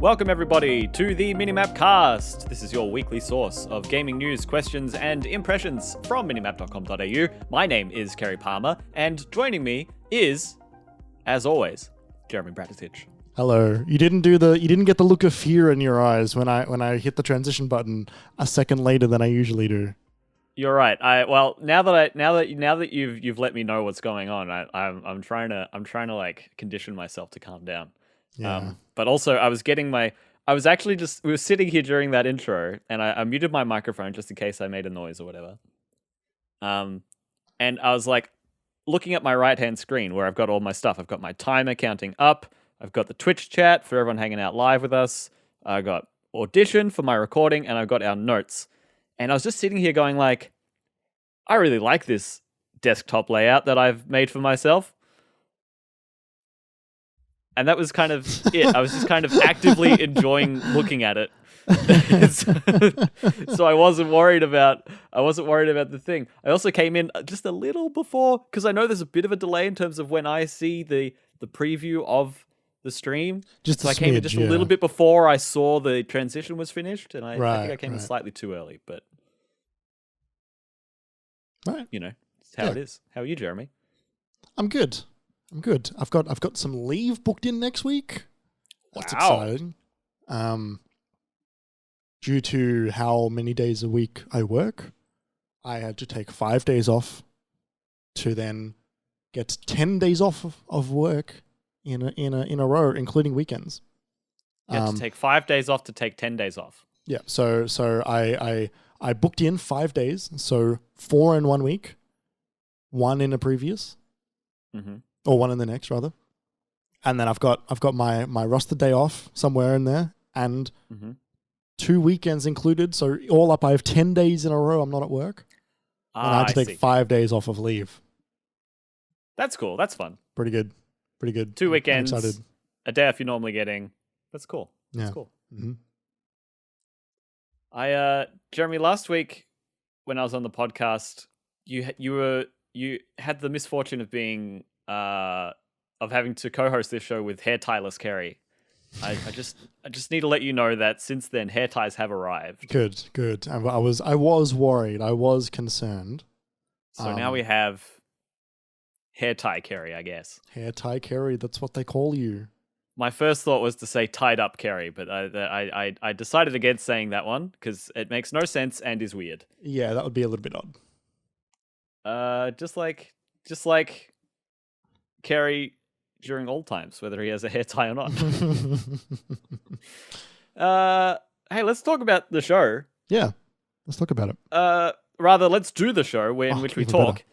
Welcome everybody to the MiniMapCast. This is your weekly source of gaming news, questions, and impressions from minimap.com.au. My name is Kerry Palmer, and joining me is, as always, Jeremy Bratitich. Hello. You didn't get the look of fear in your eyes when I hit the transition button a second later than I usually do. You're right. Now that you've let me know what's going on, I'm trying to like condition myself to calm down. Yeah. But also we were sitting here during that intro, and I muted my microphone just in case I made a noise or whatever. And I was like looking at my right-hand screen where I've got all my stuff. I've got my timer counting up. I've got the Twitch chat for everyone hanging out live with us. I got Audition for my recording, and I've got our notes. And I was just sitting here going like, I really like this desktop layout that I've made for myself. And that was kind of it. I was just kind of actively enjoying looking at it. So I wasn't worried about the thing. I also came in just a little before, because I know there's a bit of a delay in terms of when I see the preview of the stream. So I came in just a little bit before I saw the transition was finished, and I think I came in slightly too early, but you know, it's how it is. How are you, Jeremy? I'm good. I've got some leave booked in next week. That's exciting. Due to how many days a week I work, I had to take 5 days off to then get 10 days off of work in a row, including weekends. You had to take 5 days off to take 10 days off. Yeah. So I booked in 5 days, so 4 in 1 week, 1 in a previous. Mm-hmm. Or 1 in the next, rather. And then I've got my roster day off somewhere in there, and 2 weekends included. So all up, I have 10 days in a row I'm not at work. And I had to take 5 days off of leave. That's cool. That's fun. Pretty good. 2 weekends, a day off you're normally getting. That's cool. Yeah. That's cool. Mm-hmm. Jeremy, last week when I was on the podcast, you had the misfortune of being of having to co-host this show with hair tieless Kerry. I just need to let you know that since then hair ties have arrived. Good. I was worried. I was concerned. So now we have hair tie Kerry, I guess. Hair tie Kerry. That's what they call you. My first thought was to say tied up Kerry, but I decided against saying that one because it makes no sense and is weird. Yeah, that would be a little bit odd. Just like Kerry during old times, whether he has a hair tie or not. Hey, let's talk about the show. Yeah, let's talk about it. Rather, let's do the show in which we talk.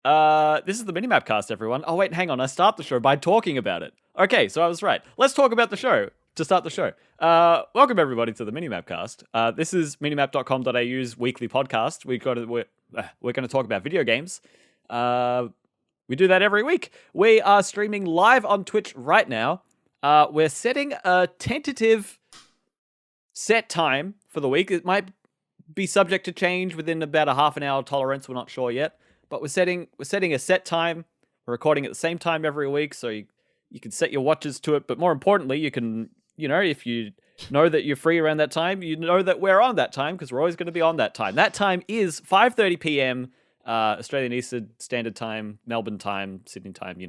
This is the MiniMapCast, everyone. Oh, wait, hang on. I start the show by talking about it. Okay, so I was right. Let's talk about the show to start the show. Welcome, everybody, to the MiniMapCast. This is minimap.com.au's weekly podcast. We're going to talk about video games. We do that every week. We are streaming live on Twitch right now. We're setting a tentative set time for the week. It might be subject to change within about a half an hour tolerance. We're not sure yet. But we're setting a set time. We're recording at the same time every week, so you can set your watches to it. But more importantly, you can, if you know that you're free around that time, you know that we're on that time because we're always going to be on that time. That time is 5:30 p.m. Australian Eastern Standard Time, Melbourne time, Sydney time. You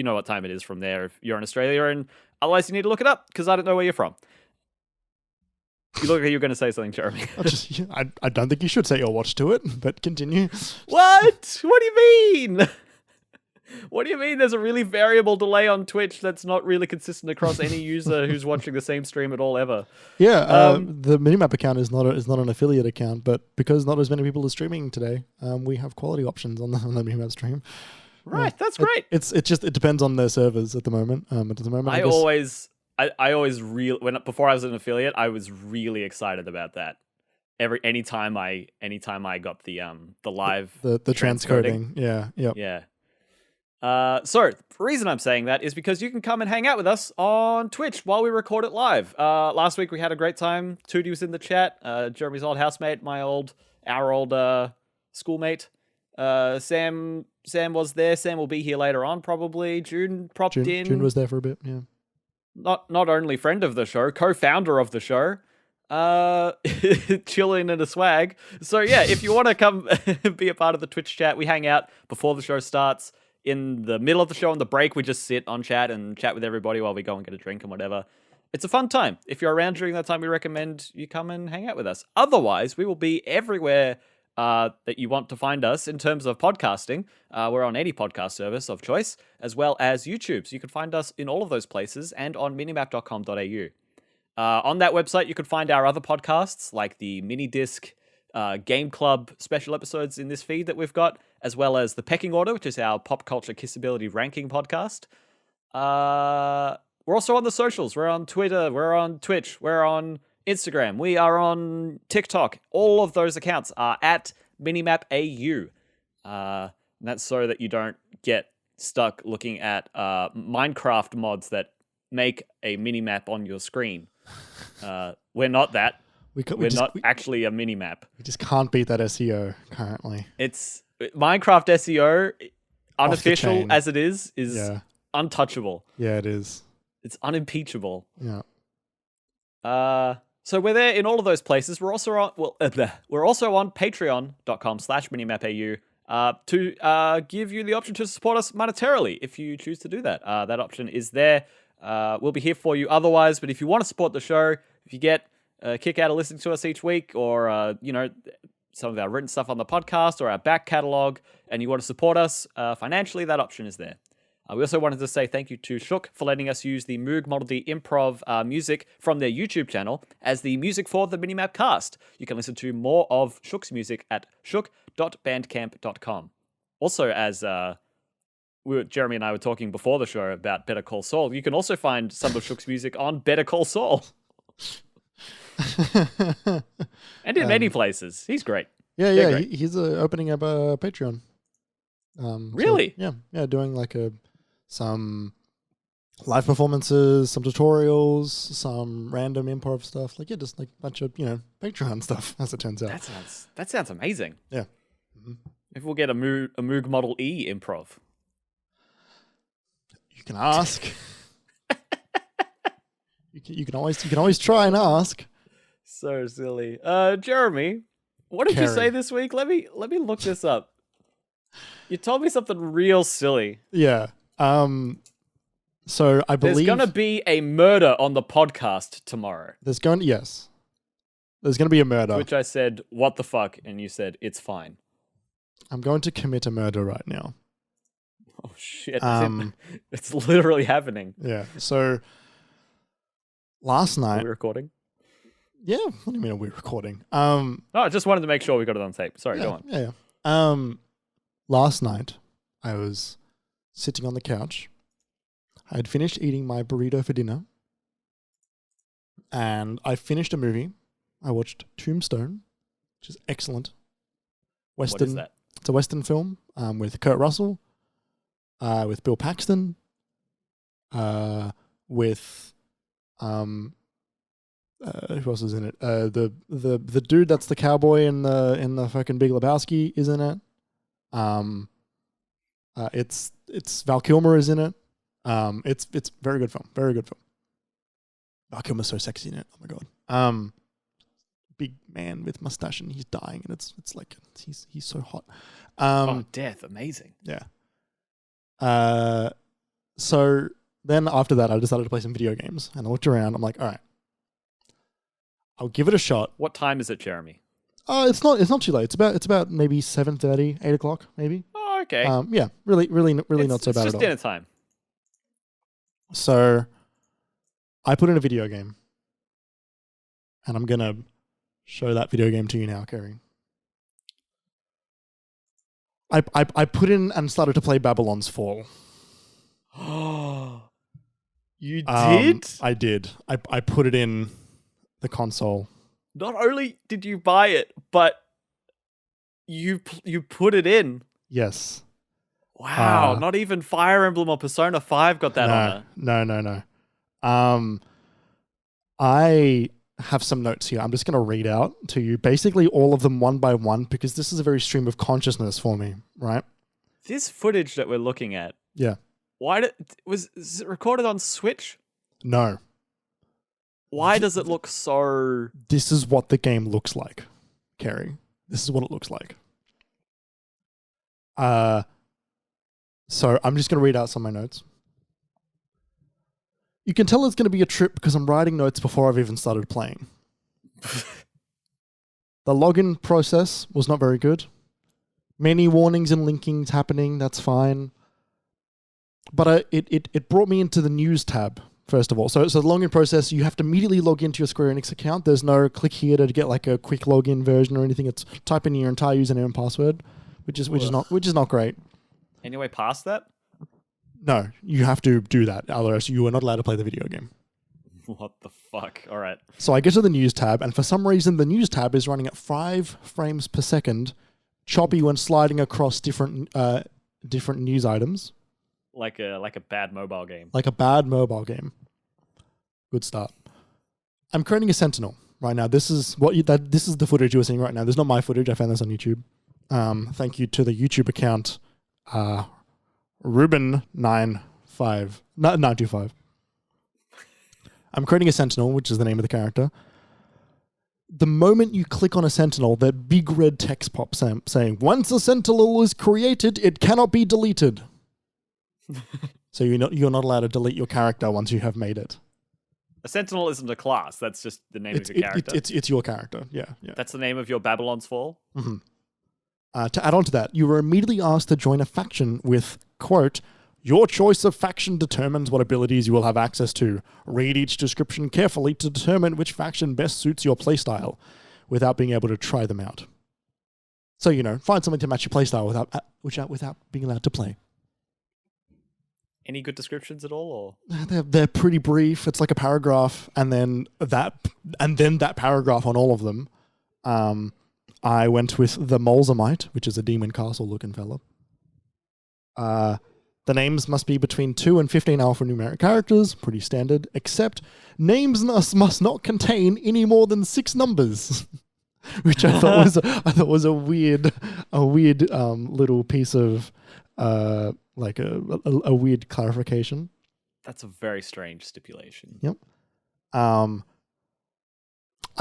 know what time it is from there if you're in Australia, and otherwise you need to look it up because I don't know where you're from. You look like you're going to say something, Jeremy. I don't think you should set your watch to it, but continue. What? What do you mean? What do you mean there's a really variable delay on Twitch that's not really consistent across any user who's watching the same stream at all ever? Yeah, the Minimap account is not an affiliate account, but because not as many people are streaming today, we have quality options on the Minimap stream. Right, that's great. It depends on their servers at the moment. Before I was an affiliate, I was really excited about that. Anytime I got the live the transcoding. Yeah. So the reason I'm saying that is because you can come and hang out with us on Twitch while we record it live. Last week we had a great time. Tootie was in the chat. Jeremy's old housemate, our old schoolmate. Sam was there. Sam will be here later on probably. June in. June was there for a bit. Yeah. not only friend of the show, co-founder of the show, chilling in a swag. So yeah, if you want to come be a part of the Twitch chat, we hang out before the show starts. In the middle of the show, on the break, we just sit on chat and chat with everybody while we go and get a drink and whatever. It's a fun time. If you're around during that time, we recommend you come and hang out with us. Otherwise, we will be everywhere that you want to find us in terms of podcasting. We're on any podcast service of choice, as well as YouTube. So you can find us in all of those places and on minimap.com.au. On that website, you could find our other podcasts, like the Mini Disc Game Club special episodes in this feed that we've got, as well as The Pecking Order, which is our pop culture kissability ranking podcast. We're also on the socials. We're on Twitter. We're on Twitch. We're on Instagram. We are on TikTok. All of those accounts are at MiniMapAU. And that's so that you don't get stuck looking at Minecraft mods that make a minimap on your screen. We're not that. We're not actually a minimap. We just can't beat that SEO currently. It's Minecraft SEO, unofficial as it is untouchable. Yeah, it is. It's unimpeachable. Yeah. So we're there in all of those places. We're also on patreon.com/minimapau to give you the option to support us monetarily if you choose to do that. That option is there. We'll be here for you otherwise, but if you want to support the show, if you get a kick out of listening to us each week, or some of our written stuff on the podcast or our back catalog, and you want to support us financially, that option is there. We also wanted to say thank you to Shook for letting us use the Moog Model D Improv music from their YouTube channel as the music for the MiniMapCast. You can listen to more of Shook's music at shook.bandcamp.com. Also, as Jeremy and I were talking before the show about Better Call Saul, you can also find some of Shook's music on Better Call Saul. And in many places. He's great. Yeah. He's opening up a Patreon. Really? So, yeah, doing like some live performances, some tutorials, some random improv stuff. Like, just like a bunch of, Patreon stuff, as it turns out. That sounds amazing. Yeah. Mm-hmm. If we'll get a Moog Model E improv. You can ask. you can always try and ask. So silly. Jeremy, what did you say this week? Let me look this up. You told me something real silly. Yeah. So I believe there's gonna be a murder on the podcast tomorrow. There's gonna be a murder. To which I said, "What the fuck?" And you said, "It's fine." I'm going to commit a murder right now. Oh shit! It's literally happening. Yeah. So last night, are we recording? Yeah. What do you mean? Are we recording? I just wanted to make sure we got it on tape. Sorry, go on. Yeah. Last night, I was sitting on the couch. I had finished eating my burrito for dinner. And I finished a movie. I watched Tombstone, which is excellent. What is that? It's a Western film with Kurt Russell, with Bill Paxton, with who else is in it? The dude that's the cowboy in the fucking Big Lebowski is in it. It's Val Kilmer is in it. It's very good film. Very good film. Val Kilmer's so sexy in it. Oh my god. Big man with mustache and he's dying and it's like he's so hot. Death, amazing. Yeah. So then after that I decided to play some video games and I looked around. I'm like, all right, I'll give it a shot. What time is it, Jeremy? It's not too late. It's about maybe 7:30, 8 o'clock, maybe. Oh, okay. Yeah, really not so bad at all. It's just dinner time. So I put in a video game, and I'm gonna show that video game to you now, Kerry. I put in and started to play Babylon's Fall. You did? I did. I put it in the console. Not only did you buy it, but you put it in. Yes. Wow. Not even Fire Emblem or Persona 5 got that honor. No. I have some notes here. I'm just going to read out to you basically all of them one by one because this is a very stream of consciousness for me, right? This footage that we're looking at. Yeah. Is it recorded on Switch? No. Why does it look so... This is what the game looks like, Kerry. This is what it looks like. So I'm just going to read out some of my notes. You can tell it's going to be a trip because I'm writing notes before I've even started playing. The login process was not very good. Many warnings and linkings happening, that's fine. But it brought me into the news tab, first of all. So the login process, you have to immediately log into your Square Enix account. There's no click here to get like a quick login version or anything. It's type in your entire username and password, which is not great. Any way past that? No, you have to do that. Otherwise, you are not allowed to play the video game. What the fuck? All right. So I get to the news tab, and for some reason, the news tab is running at 5 frames per second, choppy when sliding across different news items. Like a bad mobile game. Like a bad mobile game. Good start. I'm creating a Sentinel right now. This is this is the footage you are seeing right now. This is not my footage. I found this on YouTube. Thank you to the YouTube account, Ruben925. I'm creating a Sentinel, which is the name of the character. The moment you click on a Sentinel, that big red text pops saying, once a Sentinel is created, it cannot be deleted. So you're not allowed to delete your character once you have made it. A Sentinel isn't a class. That's just the name of your character. It's your character. Yeah. That's the name of your Babylon's Fall? Mm-hmm. To add on to that, you were immediately asked to join a faction with, quote, your choice of faction determines what abilities you will have access to. Read each description carefully to determine which faction best suits your playstyle without being able to try them out. So, find something to match your playstyle without being allowed to play. Any good descriptions at all, or they're pretty brief. It's like a paragraph, and then that paragraph on all of them. I went with the Molzamite, which is a demon castle looking fella. The names must be between 2 and 15 alphanumeric characters, pretty standard. Except names must not contain any more than 6 numbers, which I thought was a weird little piece of. Like a weird clarification. That's a very strange stipulation. Yep. I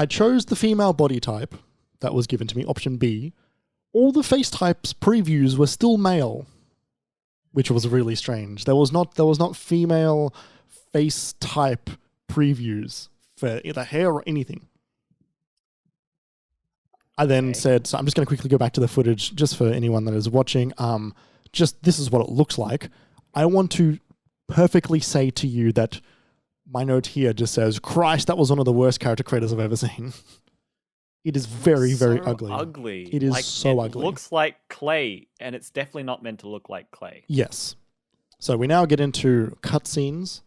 chose the female body type that was given to me, option B. All the face types previews were still male, which was really strange. There was not female face type previews for either hair or anything. I then said, so I'm just going to quickly go back to the footage just for anyone that is watching. Just this is what it looks like. I want to perfectly say to you that my note here just says, Christ, that was one of the worst character creators I've ever seen. It is very, very ugly. It is so ugly. It looks like clay, and it's definitely not meant to look like clay. Yes. So we now get into cutscenes.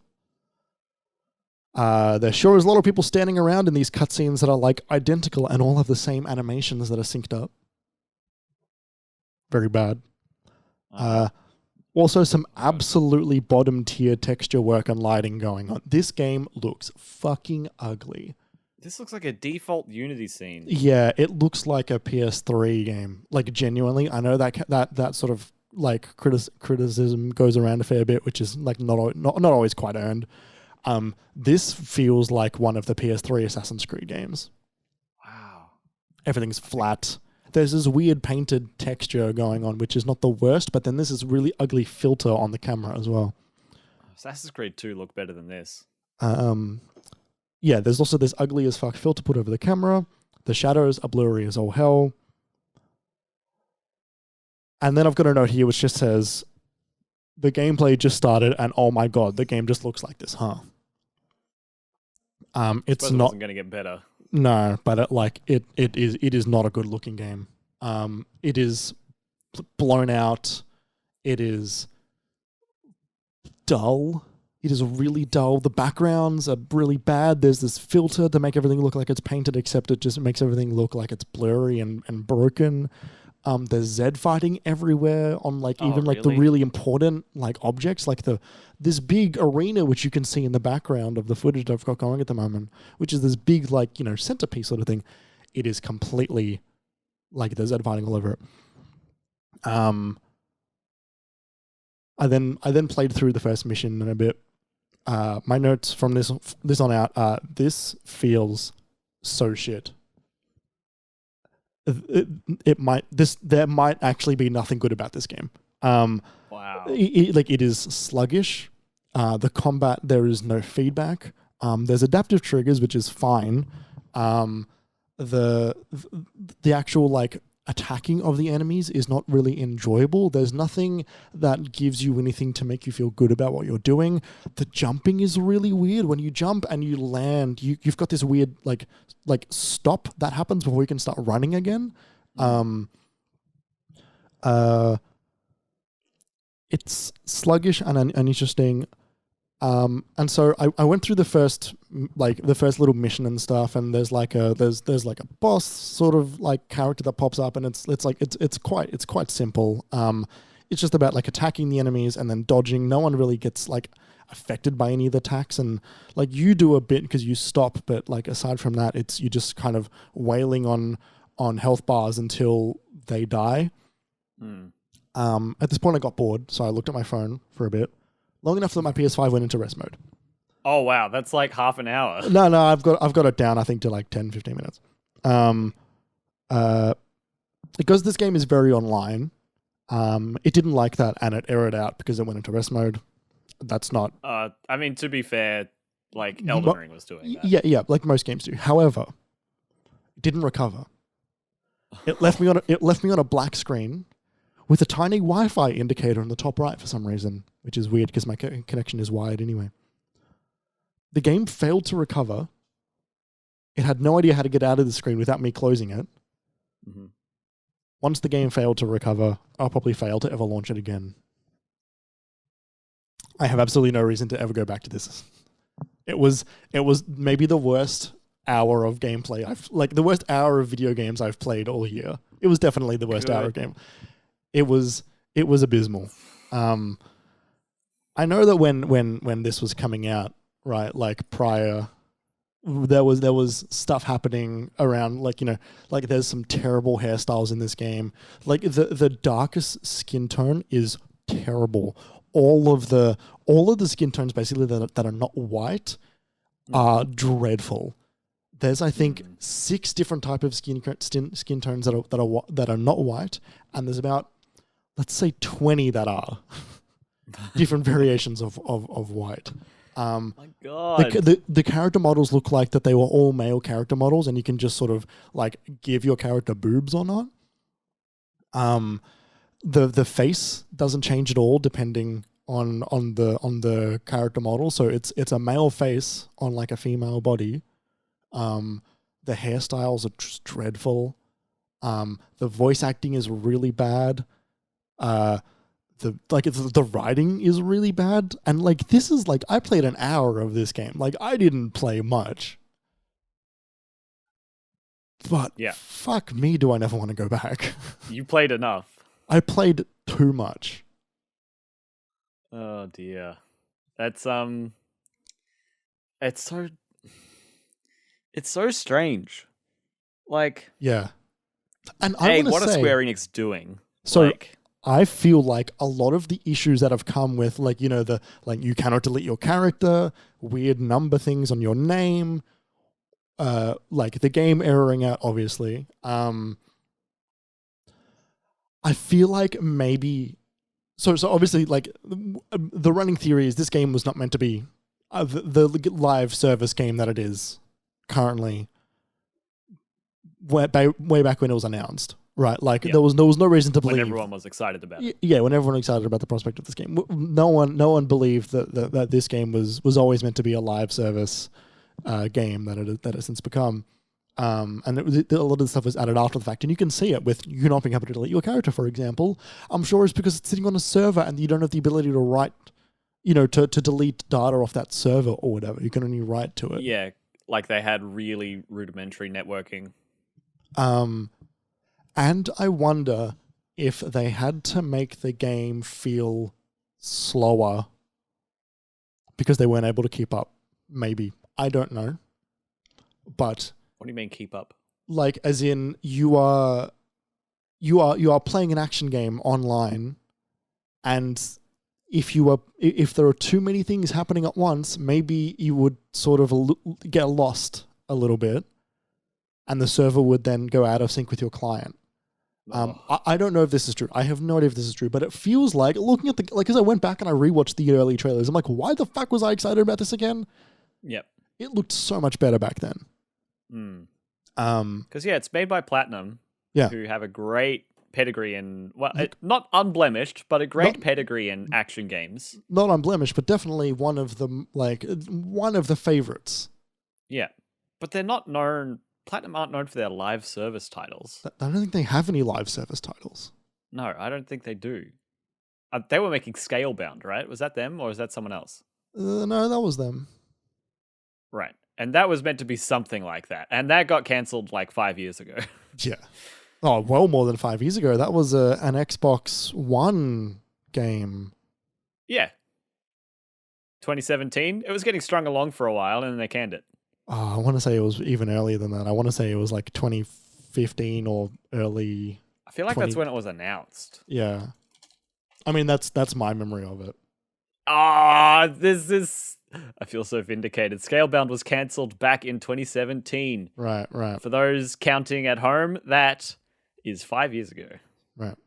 There sure is a lot of people standing around in these cutscenes that are like identical and all have the same animations that are synced up. Very bad. Also some absolutely bottom tier texture work and lighting going on. This game looks fucking ugly. This looks like a default Unity scene. Yeah, it looks like a PS3 game. Like genuinely, I know that sort of like criticism goes around a fair bit, which is like not always quite earned. This feels like one of the PS3 Assassin's Creed games. Wow. Everything's flat. There's this weird painted texture going on, which is not the worst, but then this is really ugly filter on the camera as well. Assassin's Creed 2 looked better than this. Yeah, there's also this ugly as fuck filter put over the camera. The shadows are blurry as all hell. And then I've got a note here which just says, the gameplay just started and oh my god, the game just looks like this, huh? It's not going to get better. No, but it is not a good looking game. It is blown out. It is dull. It is really dull. The backgrounds are really bad. There's this filter to make everything look like it's painted, except it just makes everything look like it's blurry and broken. There's Z fighting everywhere on the really important objects, like this big arena which you can see in the background of the footage I've got going at the moment, which is this big centerpiece sort of thing. It is completely there's Z fighting all over it. I then played through the first mission in a bit, my notes from this on out are, this feels so shit. There might actually be nothing good about this game. Wow. It is sluggish. The combat, there is no feedback. There's adaptive triggers, which is fine. The actual like attacking of the enemies is not really enjoyable. There's nothing that gives you anything to make you feel good about what you're doing. The jumping is really weird. When you jump and you land, you've got this weird like stop that happens before you can start running again. It's sluggish and interesting. And so I went through the first little mission and stuff, and there's like a boss sort of like character that pops up, and it's quite simple. It's just about like attacking the enemies and then dodging. No one really gets like affected by any of the attacks, and like you do a bit because you stop, but like aside from that, it's you just kind of wailing on health bars until they die. At this point I got bored, so I looked at my phone for a bit. Long enough that my PS5 went into rest mode. Oh wow, that's like half an hour. No, I've got it down, I think, to like 10, 15 minutes. Because this game is very online, it didn't like that and it errored out because it went into rest mode. That's not... I mean, to be fair, like Elden Ring was doing that. Yeah, like most games do. However, it didn't recover. It left me on a black screen with a tiny Wi-Fi indicator on the top right for some reason, which is weird because my connection is wired anyway. The game failed to recover. It had no idea how to get out of the screen without me closing it. Mm-hmm. Once the game failed to recover, I'll probably fail to ever launch it again. I have absolutely no reason to ever go back to this. It was maybe the worst hour of gameplay. The worst hour of video games I've played all year. It was definitely the worst hour of game. It was abysmal. I know that when this was coming out, right, like prior, there was stuff happening around, like, you know, like there's some terrible hairstyles in this game. Like the darkest skin tone is terrible. All of the skin tones basically that are not white are dreadful. There's, I think, 6 different types of skin tones that are not white, and there's about, let's say, 20 that are different variations of white. My God. The character models look like that they were all male character models, and you can just sort of like give your character boobs or not. The face doesn't change at all depending on the character model. So it's a male face on like a female body. The hairstyles are just dreadful. The voice acting is really bad. The writing is really bad. And like, this is like, I played an hour of this game. Like, I didn't play much. But yeah, fuck me, do I never want to go back. You played enough. I played too much. Oh dear. That's it's so strange. Like, yeah. And what are Square Enix doing? So like, I feel like a lot of the issues that have come with, like, you know, you cannot delete your character, weird number things on your name, like the game erroring out, obviously. I feel like maybe, so obviously, like, the running theory is this game was not meant to be the live service game that it is currently. Way back when it was announced. Right, like there was no reason to believe. When everyone was excited about it. Yeah, when everyone was excited about the prospect of this game. No one believed that this game was always meant to be a live service game that it has since become. And a lot of the stuff was added after the fact. And you can see it with you not being able to delete your character, for example. I'm sure it's because it's sitting on a server and you don't have the ability to write, you know, to delete data off that server or whatever. You can only write to it. Yeah, like they had really rudimentary networking. And I wonder if they had to make the game feel slower because they weren't able to keep up. Maybe. I don't know. But what do you mean keep up? Like, as in you are playing an action game online and if there are too many things happening at once, maybe you would sort of get lost a little bit, and the server would then go out of sync with your client. I don't know if this is true. I have no idea if this is true, but it feels like, looking at as I went back and I rewatched the early trailers, I'm like, why the fuck was I excited about this again? Yep. It looked so much better back then. Because it's made by Platinum, who have a great pedigree in, not unblemished, but a great pedigree in action games. Not unblemished, but definitely one of the favorites. Yeah, but they're not known. Platinum aren't known for their live service titles. I don't think they have any live service titles. No, I don't think they do. They were making Scalebound, right? Was that them or was that someone else? No, that was them. Right. And that was meant to be something like that. And that got cancelled like 5 years ago. Yeah. Oh, well more than 5 years ago. That was an Xbox One game. Yeah. 2017. It was getting strung along for a while and then they canned it. Oh, I want to say it was even earlier than that. I want to say it was like 2015 or early. I feel like that's when it was announced. Yeah. I mean, that's my memory of it. Ah, I feel so vindicated. Scalebound was cancelled back in 2017. Right. For those counting at home, that is 5 years ago. Right.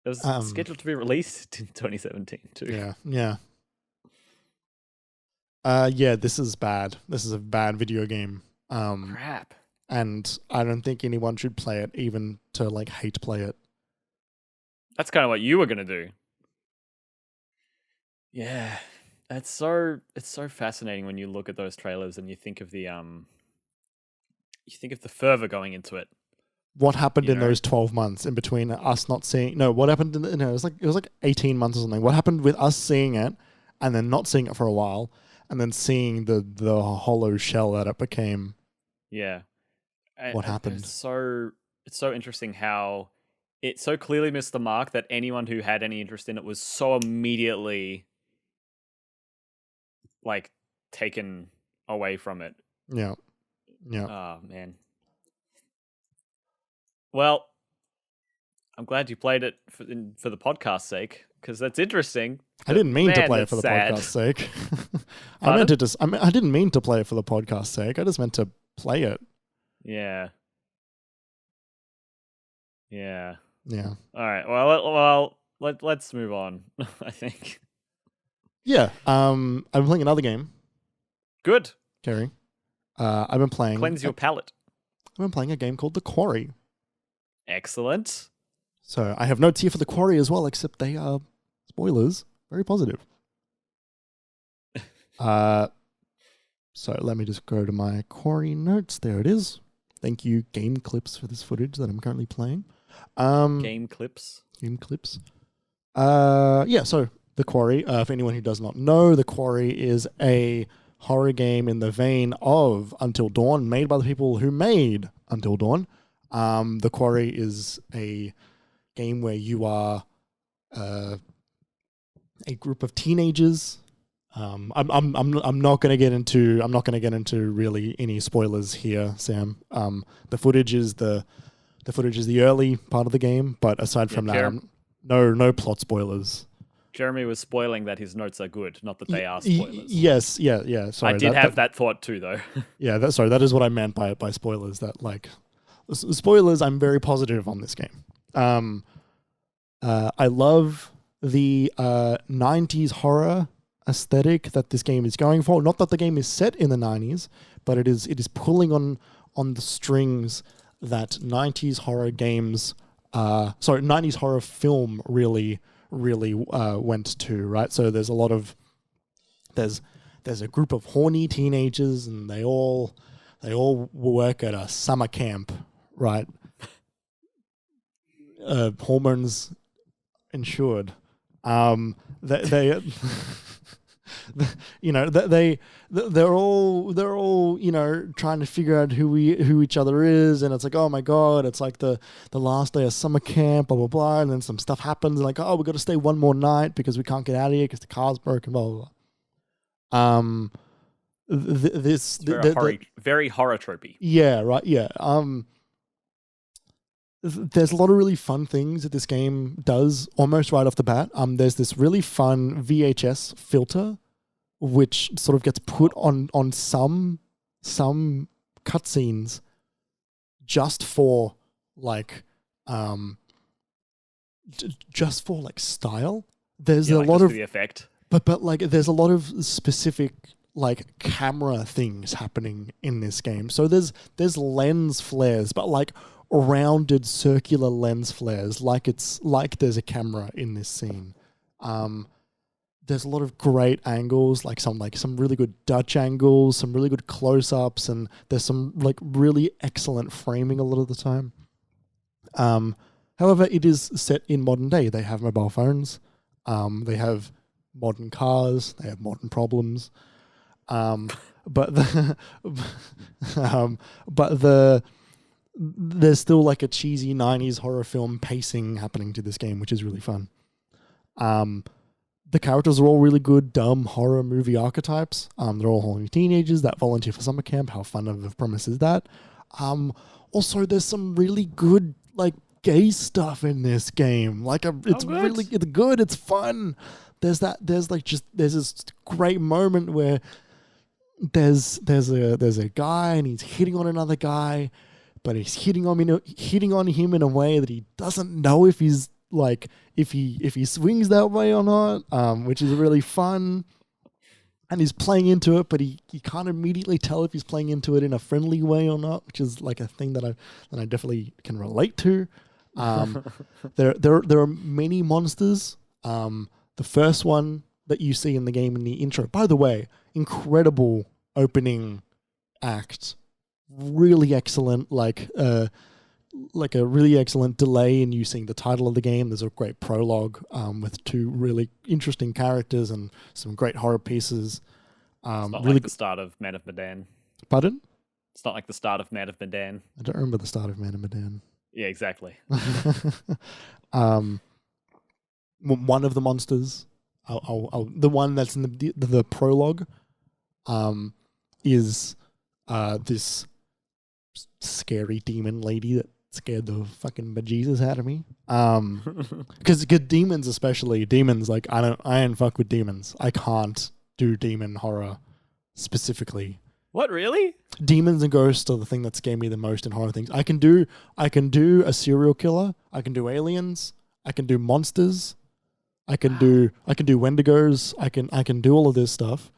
It was scheduled to be released in 2017 too. Yeah. This is bad. This is a bad video game. Crap. And I don't think anyone should play it, even to like hate play it. That's kind of what you were gonna do. Yeah, it's so fascinating when you look at those trailers and you think of the fervor going into it. What happened in those 12 months in between us not seeing? No, what happened? It was like 18 months or something. What happened with us seeing it and then not seeing it for a while? And then seeing the hollow shell that it became. Yeah. What happened? It's so interesting how it so clearly missed the mark that anyone who had any interest in it was so immediately like taken away from it. Yeah. Oh, man. Well, I'm glad you played it for the podcast's sake, because that's interesting. I didn't mean to play it for the podcast's sake. I didn't mean to play it for the podcast's sake. I just meant to play it. Yeah. All right. Well, let's move on. I think. Yeah. I'm playing another game. Good. Kerry. I've been playing. Cleanse your palate. I've been playing a game called The Quarry. Excellent. So I have notes here for The Quarry as well, except they are spoilers. Very positive. So let me just go to my Quarry notes. There it is. Thank you, Game Clips, for this footage that I'm currently playing. Game Clips. So The Quarry, for anyone who does not know, The Quarry is a horror game in the vein of Until Dawn, made by the people who made Until Dawn. The Quarry is a game where you are a group of teenagers. I'm not going to get into really any spoilers here, Sam. The footage is the early part of the game, but aside from that, no plot spoilers. Jeremy was spoiling that his notes are good, not that they are spoilers. Yes, yeah. Sorry, I did have that thought too, though. Yeah, that is what I meant by spoilers. That like spoilers. I'm very positive on this game. I love the 90s horror aesthetic that this game is going for. Not that the game is set in the 90s, but it is pulling on the strings that 90s horror games, 90s horror film really went to, right? So there's a lot of there's a group of horny teenagers and they all work at a summer camp, right? Hormones insured. They're all trying to figure out who each other is, and it's like, oh my god, it's like the last day of summer camp, blah blah blah, and then some stuff happens, and like, oh, we got to stay one more night because we can't get out of here because the car's broken, blah blah blah. Very horror tropey. Yeah, right. Yeah. there's a lot of really fun things that this game does almost right off the bat. There's this really fun VHS filter, which sort of gets put on some cutscenes just for like just for like style. There's a lot of the effect, but like there's a lot of specific like camera things happening in this game. So there's lens flares, but like rounded circular lens flares, like there's a camera in this scene. There's a lot of great angles, like some really good Dutch angles, some really good close-ups, and there's some like really excellent framing a lot of the time. However, it is set in modern day. They have mobile phones, they have modern cars, they have modern problems. But there's still like a cheesy 90s horror film pacing happening to this game, which is really fun. The characters are all really good, dumb horror movie archetypes. They're all horny teenagers that volunteer for summer camp. How fun of a premise is that? Also, there's some really good like gay stuff in this game. It's good. It's fun. There's this great moment where there's a guy and he's hitting on another guy, but he's hitting on him in a way that he doesn't know if he's like if he swings that way or not, which is really fun. And he's playing into it, but he can't immediately tell if he's playing into it in a friendly way or not, which is like a thing that I definitely can relate to. There are many monsters. The first one that you see in the game in the intro, by the way, incredible opening act, really excellent, like a really excellent delay in you seeing the title of the game. There's a great prologue with two really interesting characters and some great horror pieces. It's not like the start of Man of Medan. Pardon? It's not like the start of Man of Medan. I don't remember the start of Man of Medan. Yeah, exactly. One of the monsters, the one that's in the prologue, is this scary demon lady that scared the fucking bejesus out of me. Because demons, like I ain't fuck with demons. I can't do demon horror specifically. What, really? Demons and ghosts are the thing that scare me the most in horror things. I can do a serial killer. I can do aliens. I can do monsters. I can do Wendigos. I can do all of this stuff.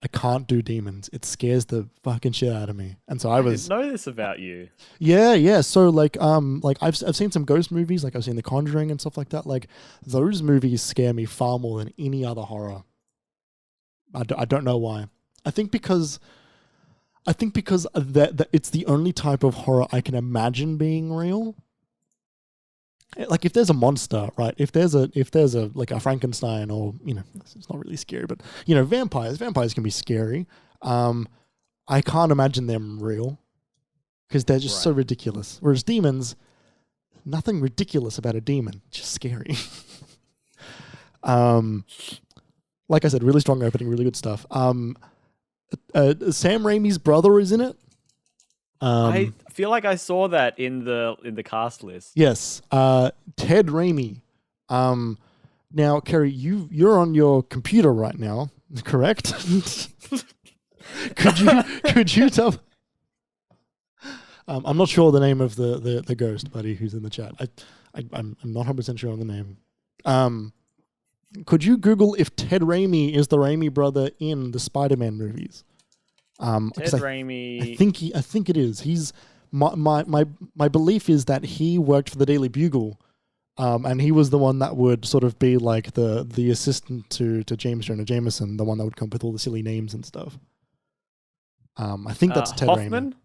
I can't do demons. It scares the fucking shit out of me. And so I didn't know this about you. Yeah. So like I've seen some ghost movies, like I've seen The Conjuring and stuff like that. Like those movies scare me far more than any other horror. I don't know why. I think because that it's the only type of horror I can imagine being real. Like if there's a monster, right? If there's a like a Frankenstein, or it's not really scary, but vampires can be scary. I can't imagine them real because they're just so ridiculous. Whereas demons, nothing ridiculous about a demon, just scary. Like I said, really strong opening, really good stuff. Sam Raimi's brother is in it. I feel like I saw that in the cast list. Yes, Ted Raimi. Now, Kerry, you're on your computer right now, correct? Could you tell? I'm not sure the name of the ghost buddy who's in the chat. I'm not 100% sure on the name. Could you Google if Ted Raimi is the Raimi brother in the Spider-Man movies? Ted Raimi. I think it is. He's my belief is that he worked for the Daily Bugle, and he was the one that would sort of be like the assistant to James Jonah Jameson, the one that would come up with all the silly names and stuff. I think that's Ted Hoffman? Raimi.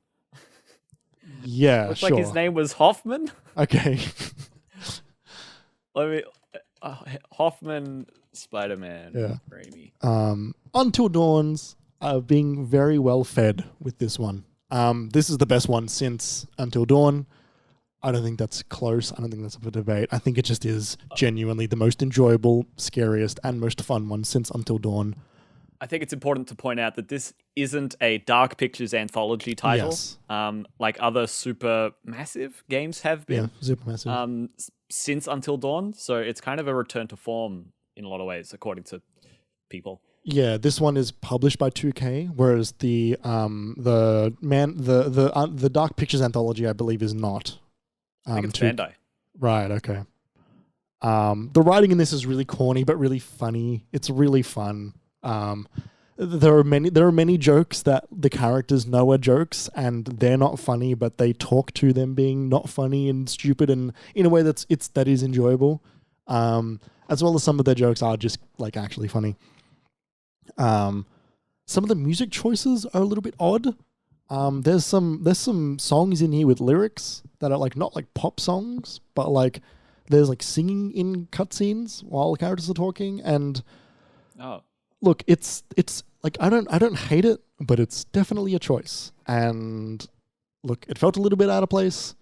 Yeah, looks sure. like his name was Hoffman. Okay. Let me. Hoffman, Spider-Man, yeah. Raimi. Until Dawn's being very well fed with this one. This is the best one since Until Dawn. I don't think that's close. I don't think that's up for debate. I think it just is genuinely the most enjoyable, scariest, and most fun one since Until Dawn. I think it's important to point out that this isn't a Dark Pictures anthology title, Yes. like other super massive games have been. Yeah, Supermassive. Since Until Dawn, so it's kind of a return to form in a lot of ways, according to people. Yeah, this one is published by 2K, whereas the Dark Pictures anthology, I believe, is not. I think it's Bandai. Right. Okay. The writing in this is really corny but really funny. It's really fun. There are many jokes that the characters know are jokes and they're not funny, but they talk to them being not funny and stupid and in a way that is enjoyable. As well as some of their jokes are just like actually funny. Some of the music choices are a little bit odd. There's some songs in here with lyrics that are like not like pop songs, but like there's like singing in cutscenes while the characters are talking. And look, it's like I don't hate it, but it's definitely a choice. And look, it felt a little bit out of place.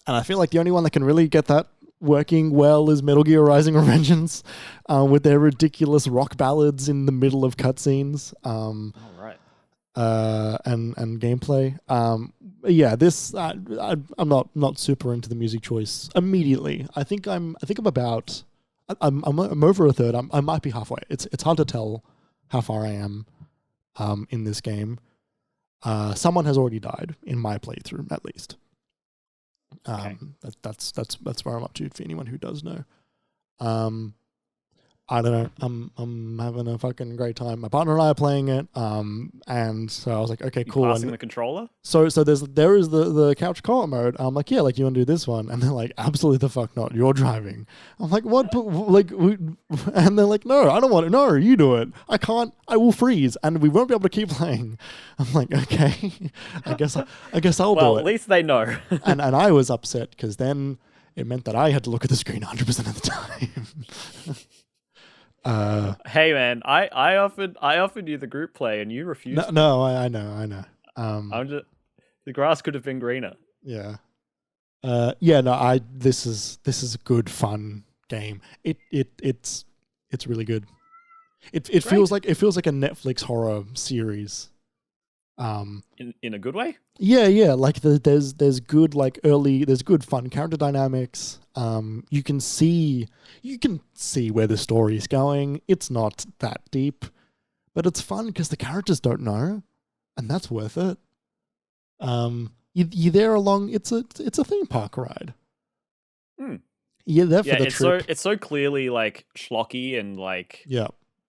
And I feel like the only one that can really get that working well is Metal Gear Rising: Revengeance, with their ridiculous rock ballads in the middle of cutscenes. And gameplay. Yeah, this I'm not super into the music choice immediately. I think I'm over a third. I might be halfway. It's hard to tell how far I am in this game. Someone has already died in my playthrough, at least. Okay. That's where I'm up to for anyone who does know. I don't know. I'm having a fucking great time. My partner and I are playing it. And so I was like, okay, cool. Passing the controller? So there is the couch co-op mode. I'm like, yeah, like you want to do this one? And they're like, absolutely the fuck not. You're driving. I'm like, what? And they're like, no, I don't want it. No, you do it. I can't. I will freeze, and we won't be able to keep playing. I'm like, okay, I guess I'll do it. Well, at least they know. and I was upset because then it meant that I had to look at the screen 100% of the time. Hey man, I offered you the group play and you refused. No, I know. The grass could have been greener. Yeah. No, this is a good fun game. It's really good. It feels like a Netflix horror series. In a good way? Yeah, like there's good there's good fun character dynamics. You can see where the story is going. It's not that deep, but it's fun because the characters don't know, and that's worth it. You're there along. It's a theme park ride. You're there for the trip. It's so clearly like schlocky and like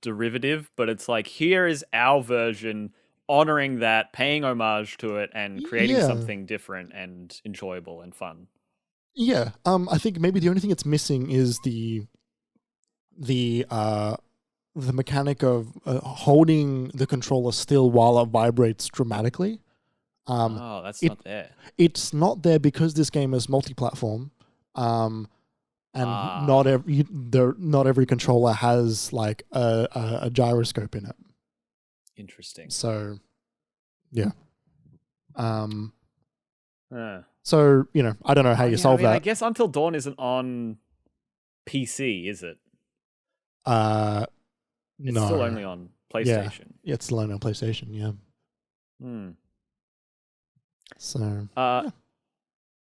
derivative, but it's like here is our version, honoring that, paying homage to it, and creating something different and enjoyable and fun. Yeah, I think maybe the only thing it's missing is the mechanic of holding the controller still while it vibrates dramatically. That's not there. It's not there because this game is multi-platform, and not every controller has like a gyroscope in it. Interesting. So, yeah. So, I don't know how you solve that. I guess Until Dawn isn't on PC, is it? No. It's still only on PlayStation. Yeah, it's still only on PlayStation, yeah. So,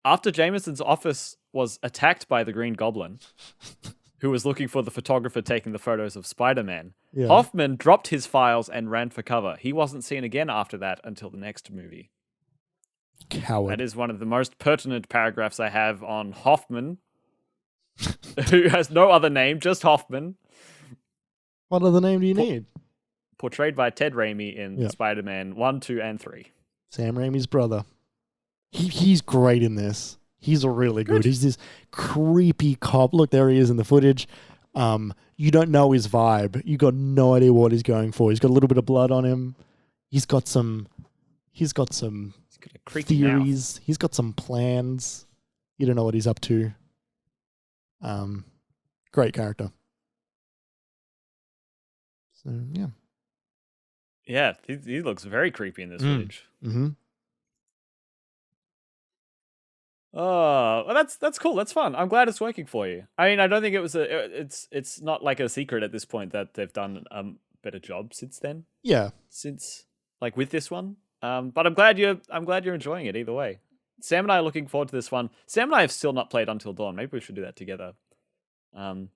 after Jameson's office was attacked by the Green Goblin, who was looking for the photographer taking the photos of Spider-Man, Hoffman dropped his files and ran for cover. He wasn't seen again after that until the next movie. Coward. That is one of the most pertinent paragraphs I have on Hoffman, who has no other name, just Hoffman. What other name do you need? Portrayed by Ted Raimi in Spider-Man 1, 2, and 3. Sam Raimi's brother. He's great in this. He's really good. He's this creepy cop. Look, there he is in the footage. You don't know his vibe. You got no idea what he's going for. He's got a little bit of blood on him. He's got some theories. He's got some plans. You don't know what he's up to. Great character. So yeah. Yeah, he looks very creepy in this footage. Mm-hmm. Oh, well, that's cool. That's fun. I'm glad it's working for you. I mean, I don't think it's not like a secret at this point that they've done better job since then. Yeah. Since like with this one. But I'm glad you're enjoying it either way. Sam and I are looking forward to this one. Sam and I have still not played Until Dawn. Maybe we should do that together.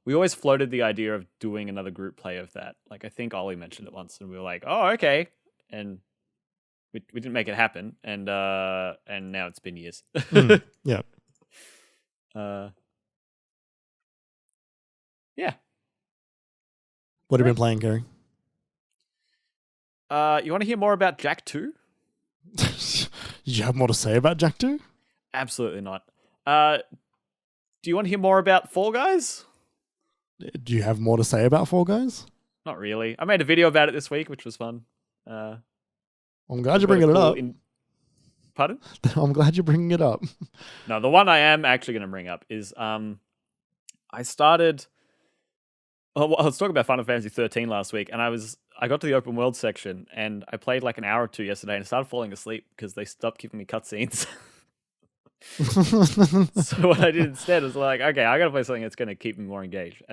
We always floated the idea of doing another group play of that. Like I think Ollie mentioned it once, and we were like, "Oh, okay," and we didn't make it happen. And now it's been years. Yeah. Yeah. What have you been playing, Kerry? You want to hear more about Jack 2? Did you have more to say about Jack 2? Absolutely not. Do you want to hear more about Fall Guys? Do you have more to say about Fall Guys? Not really. I made a video about it this week, which was fun. I'm glad you're bringing it up. Pardon? I'm glad you're bringing it up. No, the one I am actually going to bring up is I started... I was talking about Final Fantasy 13 last week, and I got to the open world section, and I played like an hour or two yesterday, and I started falling asleep because they stopped giving me cutscenes. So what I did instead was like, okay, I gotta play something that's gonna keep me more engaged.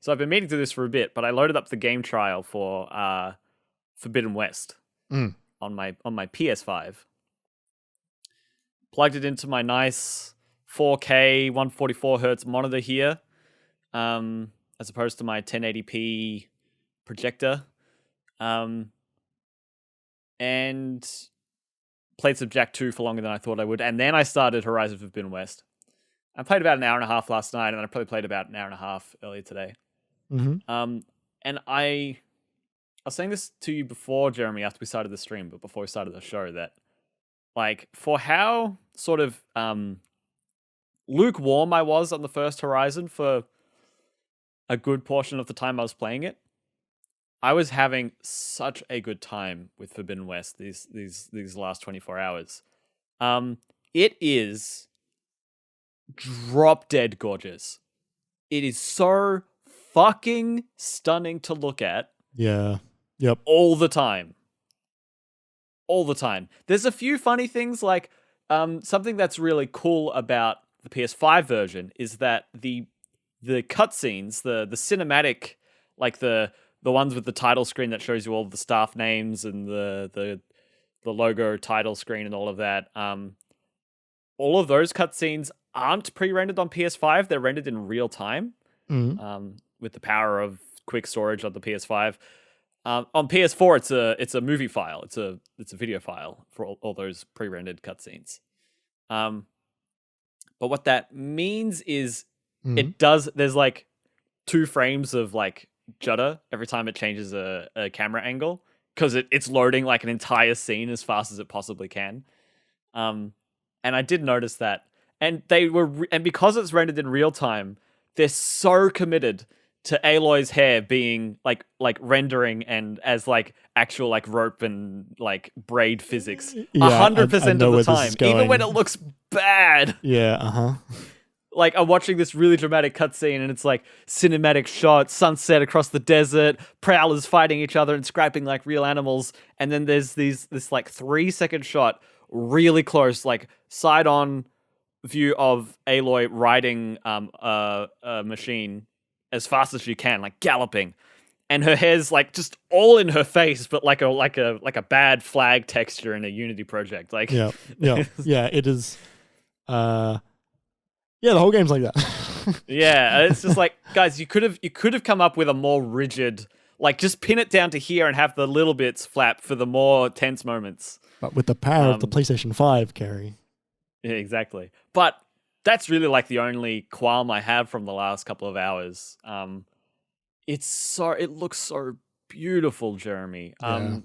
So I've been meaning to do this for a bit, but I loaded up the game trial for Forbidden West on my PS5. Plugged it into my nice 4K 144 hertz monitor here, as opposed to my 1080p projector, and played some Jack 2 for longer than I thought I would, and then I started Horizon Forbidden West. I played about an hour and a half last night, and I probably played about an hour and a half earlier today. Mm-hmm. And I was saying this to you before, Jeremy, after we started the stream, but before we started the show, that like for how sort of lukewarm I was on the first Horizon for a good portion of the time I was playing it, I was having such a good time with Forbidden West these last 24 hours. It is drop dead gorgeous. It is so fucking stunning to look at. Yeah. Yep. All the time. All the time. There's a few funny things, like something that's really cool about the PS5 version is that the cutscenes, the cinematic, like the ones with the title screen that shows you all the staff names and the logo title screen and all of that. All of those cutscenes aren't pre-rendered on PS5. They're rendered in real time, with the power of quick storage on the PS5. On PS4, it's a movie file. It's a video file for all those pre-rendered cutscenes. But what that means is there's like 2 frames of like judder every time it changes a camera angle, because it's loading like an entire scene as fast as it possibly can. And I did notice that, and because it's rendered in real time, they're so committed to Aloy's hair being like rendering and as like actual like rope and like braid physics 100% of the time, even when it looks bad. Yeah. Like I'm watching this really dramatic cutscene, and it's like cinematic shot, sunset across the desert, prowlers fighting each other and scrapping like real animals, and then there's this like 3-second shot really close, like side on view of Aloy riding a machine as fast as she can, like galloping, and her hair's like just all in her face, but like a bad flag texture in a Unity project. Like yeah, it is. Yeah, the whole game's like that. Yeah, it's just like, guys, you could have come up with a more rigid, like just pin it down to here and have the little bits flap for the more tense moments. But with the power of the PlayStation 5, Kerry. Yeah, exactly. But that's really like the only qualm I have from the last couple of hours. It looks so beautiful, Jeremy. Yeah.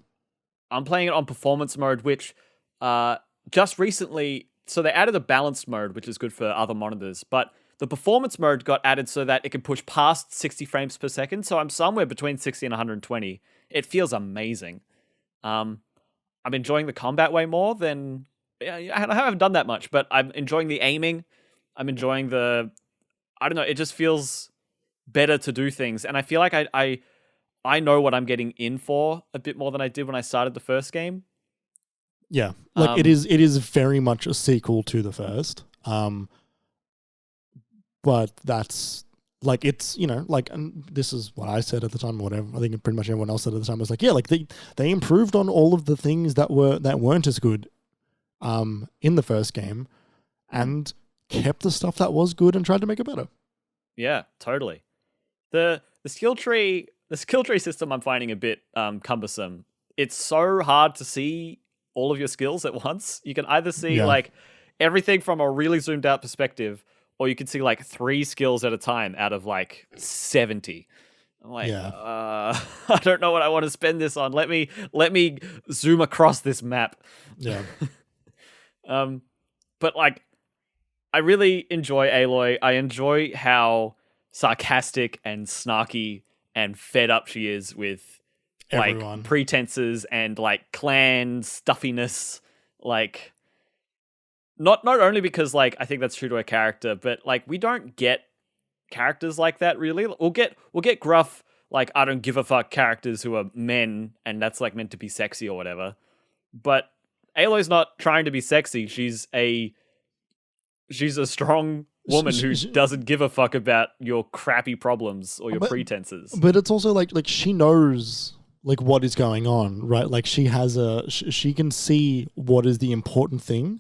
I'm playing it on performance mode, which just recently. So they added a balanced mode, which is good for other monitors, but the performance mode got added so that it can push past 60 frames per second. So I'm somewhere between 60 and 120. It feels amazing. I'm enjoying the combat way more than... I haven't done that much, but I'm enjoying the aiming. I'm enjoying I don't know, it just feels better to do things. And I feel like I know what I'm getting in for a bit more than I did when I started the first game. Yeah, like it is very much a sequel to the first, but that's like it's, like, and this is what I said at the time, or whatever. I think pretty much everyone else said at the time was like, yeah, like they improved on all of the things that weren't as good in the first game, and kept the stuff that was good and tried to make it better. Yeah, totally. The skill tree system I'm finding a bit cumbersome. It's so hard to see all of your skills at once. You can either see like everything from a really zoomed out perspective, or you can see like 3 skills at a time out of like 70. I'm like, I don't know what I want to spend this on. Let me zoom across this map. Yeah. But like, I really enjoy Aloy. I enjoy how sarcastic and snarky and fed up she is with like pretenses and like clan stuffiness. Like, not only because like I think that's true to her character, but like we don't get characters like that really. We'll get gruff, like I don't give a fuck characters who are men and that's like meant to be sexy or whatever. But Aloy's not trying to be sexy. She's a strong woman who doesn't give a fuck about your crappy problems or your pretenses. But it's also like she knows like what is going on, right? Like she can see what is the important thing.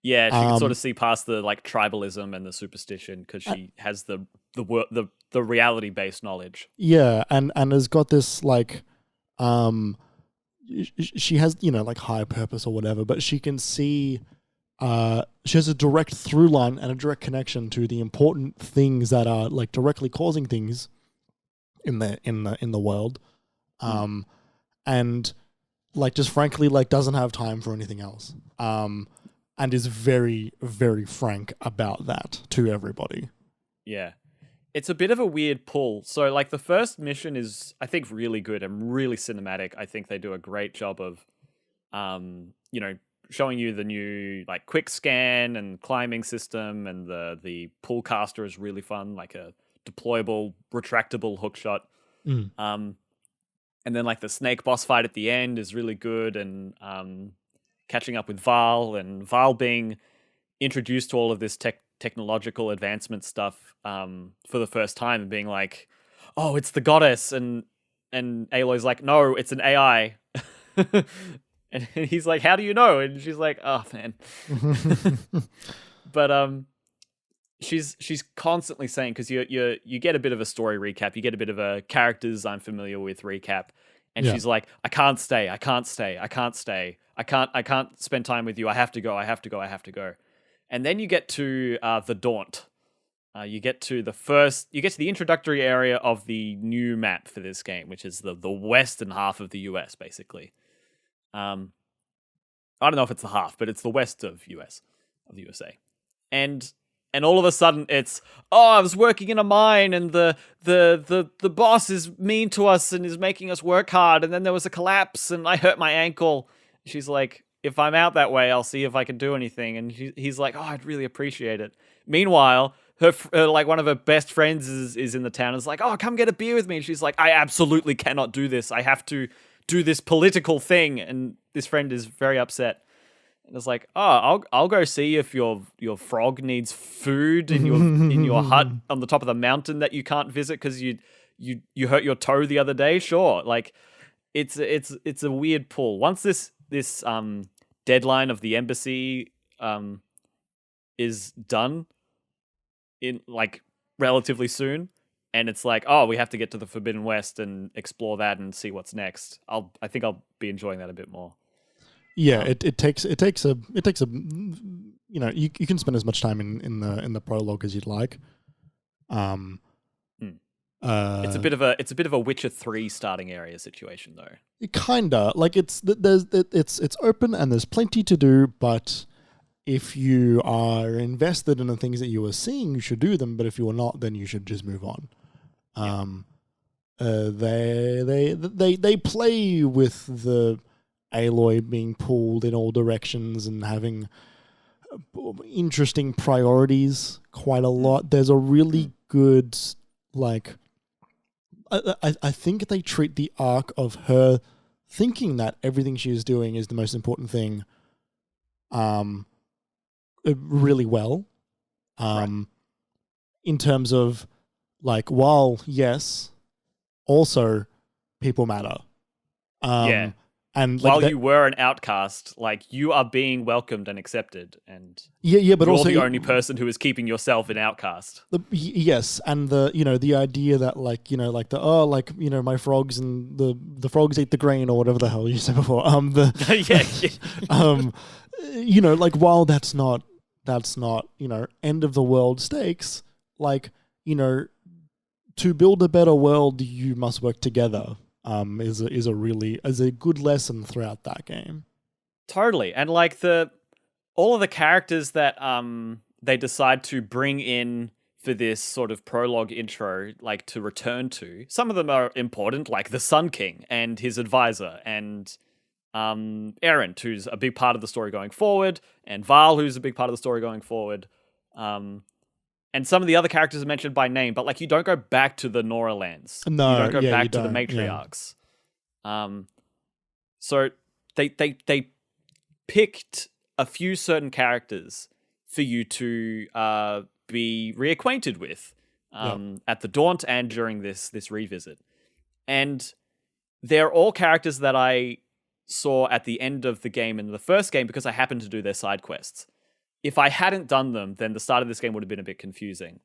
Yeah, she can sort of see past the like tribalism and the superstition because she has the reality based knowledge. Yeah, and has got this like, she has like higher purpose or whatever, but she can see. She has a direct through line and a direct connection to the important things that are like directly causing things in the world, and like just frankly like doesn't have time for anything else. And is very, very frank about that to everybody. Yeah. It's a bit of a weird pull. So, like, the first mission is, I think, really good and really cinematic. I think they do a great job of, showing you the new, like, quick scan and climbing system, and the pull caster is really fun, like a deployable, retractable hookshot. And then, like, the snake boss fight at the end is really good, and catching up with Val, and Val being introduced to all of this technological advancement stuff for the first time, and being like, oh, it's the goddess, and Aloy's like, no, it's an AI. And he's like, how do you know? And she's like, oh man. But she's constantly saying, because you get a bit of a story recap, you get a bit of a characters I'm familiar with recap, and she's like, I can't stay. I can't spend time with you. I have to go. And then you get to the Daunt. You get to the introductory area of the new map for this game, which is the western half of the US, basically. I don't know if it's the half, but it's the west of the USA. And all of a sudden it's, I was working in a mine and the boss is mean to us and is making us work hard, and then there was a collapse and I hurt my ankle. She's like, if I'm out that way, I'll see if I can do anything. And he's like, oh, I'd really appreciate it. Meanwhile, her like one of her best friends is in the town. Is like, oh, come get a beer with me. And she's like, I absolutely cannot do this. I have to do this political thing. And this friend is very upset. And it's like, oh, I'll go see if your frog needs food in your hut on the top of the mountain that you can't visit because you hurt your toe the other day. Sure, like it's a weird pull. Once this deadline of the embassy is done in like relatively soon, and it's like, oh, we have to get to the Forbidden West and explore that and see what's next. I think I'll be enjoying that a bit more. Yeah, it takes a you can spend as much time in the prologue as you'd like. It's a bit of a Witcher 3 starting area situation though. Kinda like it's open and there's plenty to do, but if you are invested in the things that you are seeing, you should do them. But if you are not, then you should just move on. They play with the Aloy being pulled in all directions and having interesting priorities quite a lot. There's a really good, like, I think they treat the arc of her thinking that everything she is doing is the most important thing really well. In terms of like, while yes, also people matter. Yeah. And like while you were an outcast, like you are being welcomed and accepted, and yeah, but you're also the only person who is keeping yourself an outcast. Yes, and the idea that like my frogs and the frogs eat the grain or whatever the hell you said before. Like while that's not end of the world stakes, like to build a better world you must work together. Is a good lesson throughout that game. Totally, and like all of the characters that they decide to bring in for this sort of prologue intro, like to return to. Some of them are important, like the Sun King and his advisor, and Eren, who's a big part of the story going forward, and Val, who's a big part of the story going forward. And some of the other characters are mentioned by name, but like you don't go back to the Nora lands. No, you don't go back to the don't, matriarchs. So they picked a few certain characters for you to be reacquainted with at the Daunt and during this revisit. And they're all characters that I saw at the end of the game in the first game because I happened to do their side quests. If I hadn't done them, then the start of this game would have been a bit confusing.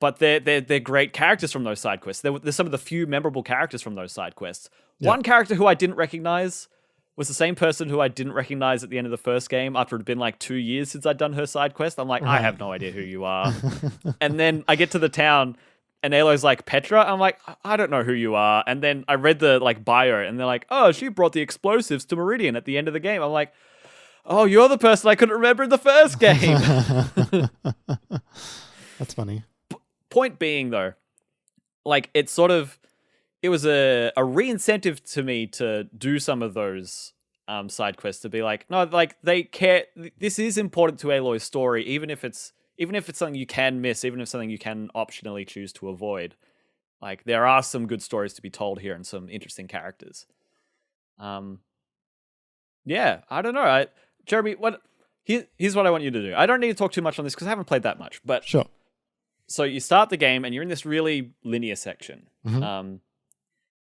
But they're great characters from those side quests. They're some of the few memorable characters from those side quests. Yeah. One character who I didn't recognize was the same person who I didn't recognize at the end of the first game after it had been like 2 years since I'd done her side quest. I'm like, I have no idea who you are. And then I get to the town and Aloy's like, Petra? I'm like, I don't know who you are. And then I read the like bio and they're like, oh, she brought the explosives to Meridian at the end of the game. I'm like, oh, you're the person I couldn't remember in the first game. That's funny. Point being, though, like it was a re-incentive to me to do some of those side quests, to be like, no, like they care. This is important to Aloy's story, even if it's something you can miss, even if something you can optionally choose to avoid. Like there are some good stories to be told here and some interesting characters. Yeah, I don't know. Jeremy, here's what I want you to do. I don't need to talk too much on this because I haven't played that much. But sure. So you start the game and you're in this really linear section, and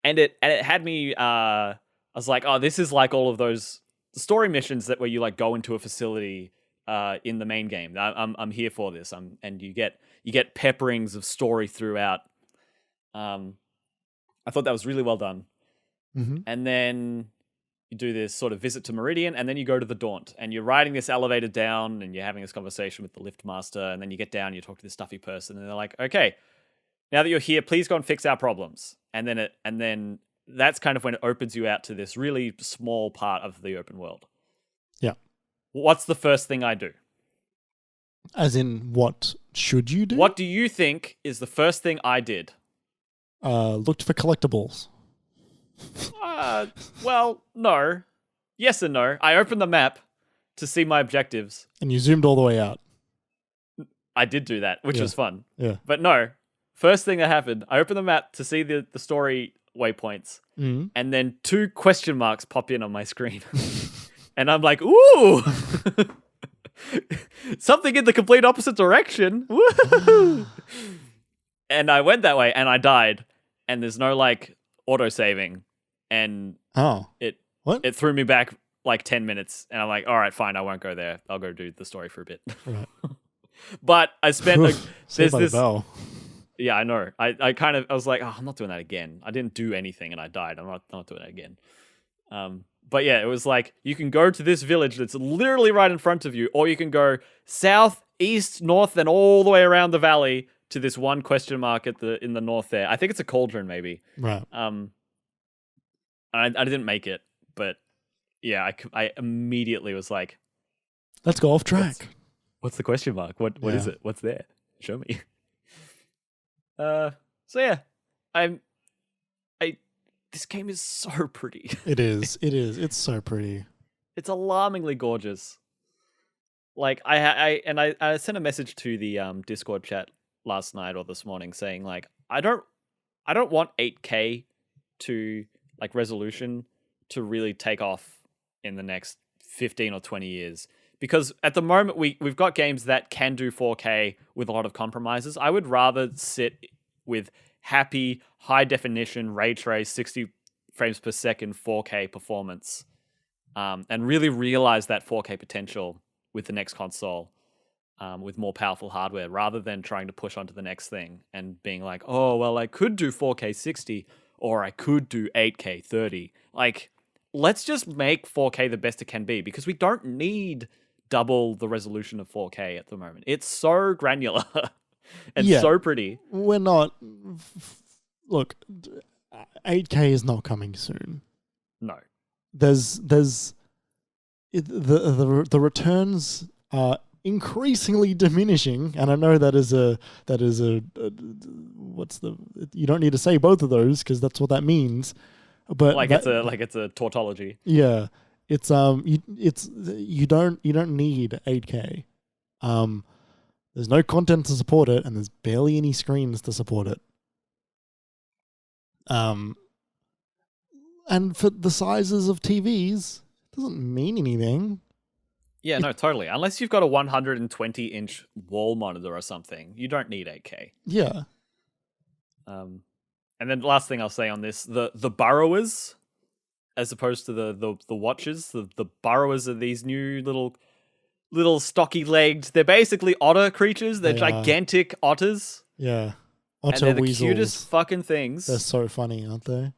it had me. I was like, oh, this is like all of those story missions where you like go into a facility in the main game. I'm here for this. And you get pepperings of story throughout. I thought that was really well done. And then you do this sort of visit to Meridian, and then you go to the Daunt, and you're riding this elevator down, and you're having this conversation with the lift master, and then you get down, and you talk to this stuffy person, and they're like, okay, now that you're here, please go and fix our problems. And then that's kind of when it opens you out to this really small part of the open world. Yeah. What's the first thing I do? As in, what should you do? What do you think is the first thing I did? Looked for collectibles. Well, no. Yes and no. I opened the map to see my objectives. And you zoomed all the way out. I did do that, which was fun. Yeah. But no. First thing that happened, I opened the map to see the story waypoints. And then 2 question marks pop in on my screen. And I'm like, ooh! Something in the complete opposite direction. Woo! And I went that way and I died. And there's no like auto-saving. And it threw me back like 10 minutes. And I'm like, all right, fine, I won't go there. I'll go do the story for a bit. Right. But I spent there's this. Yeah, I know. I was like, oh, I'm not doing that again. I didn't do anything and I died. I'm not doing that again. But yeah, it was like, you can go to this village that's literally right in front of you, or you can go south, east, north, and all the way around the valley to this one question mark in the north there. I think it's a cauldron, maybe. Right. I didn't make it, but yeah, I immediately was like, let's go off track. What's the question mark? What is it? What's there? Show me. So yeah, this game is so pretty. It is. It's so pretty. It's alarmingly gorgeous. Like I sent a message to the Discord chat last night or this morning saying like, I don't want 8K to like resolution to really take off in the next 15 or 20 years, because at the moment we've got games that can do 4K with a lot of compromises. I would rather sit with happy, high definition, ray trace, 60 frames per second 4K performance, and really realize that 4K potential with the next console, with more powerful hardware, rather than trying to push onto the next thing and being like, oh, well, I could do 4K 60 or I could do 8K 30. Like, let's just make 4K the best it can be, because we don't need double the resolution of 4K at the moment. It's so granular and so pretty. We're not... Look, 8K is not coming soon. No. There's the returns are increasingly diminishing, and I know that is a what's the... You don't need to say both of those because that's what that means. But it's a tautology. Yeah. It's you don't need 8K. There's no content to support it, and there's barely any screens to support it. And for the sizes of TVs, it doesn't mean anything. Yeah, no, totally. Unless you've got a 120-inch wall monitor or something, you don't need 8K. Yeah. And then the last thing I'll say on this, the Burrowers, as opposed to the Watchers, the Burrowers are these new little stocky-legged... They're basically otter creatures. They're gigantic otters. Yeah. Otter and they're weasels. The cutest fucking things. They're so funny, aren't they?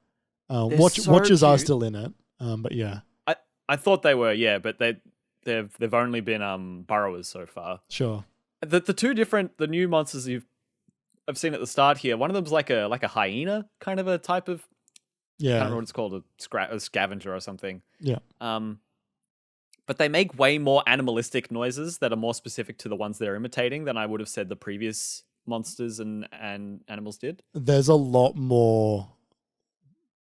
Watchers are still in it, but yeah. I thought they were, yeah, but they've only been Burrowers so far. Sure. The new monsters I've seen at the start here. One of them's like a hyena, kind of a type of... Yeah. I don't know what it's called, a scavenger or something. Yeah. But they make way more animalistic noises that are more specific to the ones they're imitating than I would have said the previous monsters and animals did. There's a lot more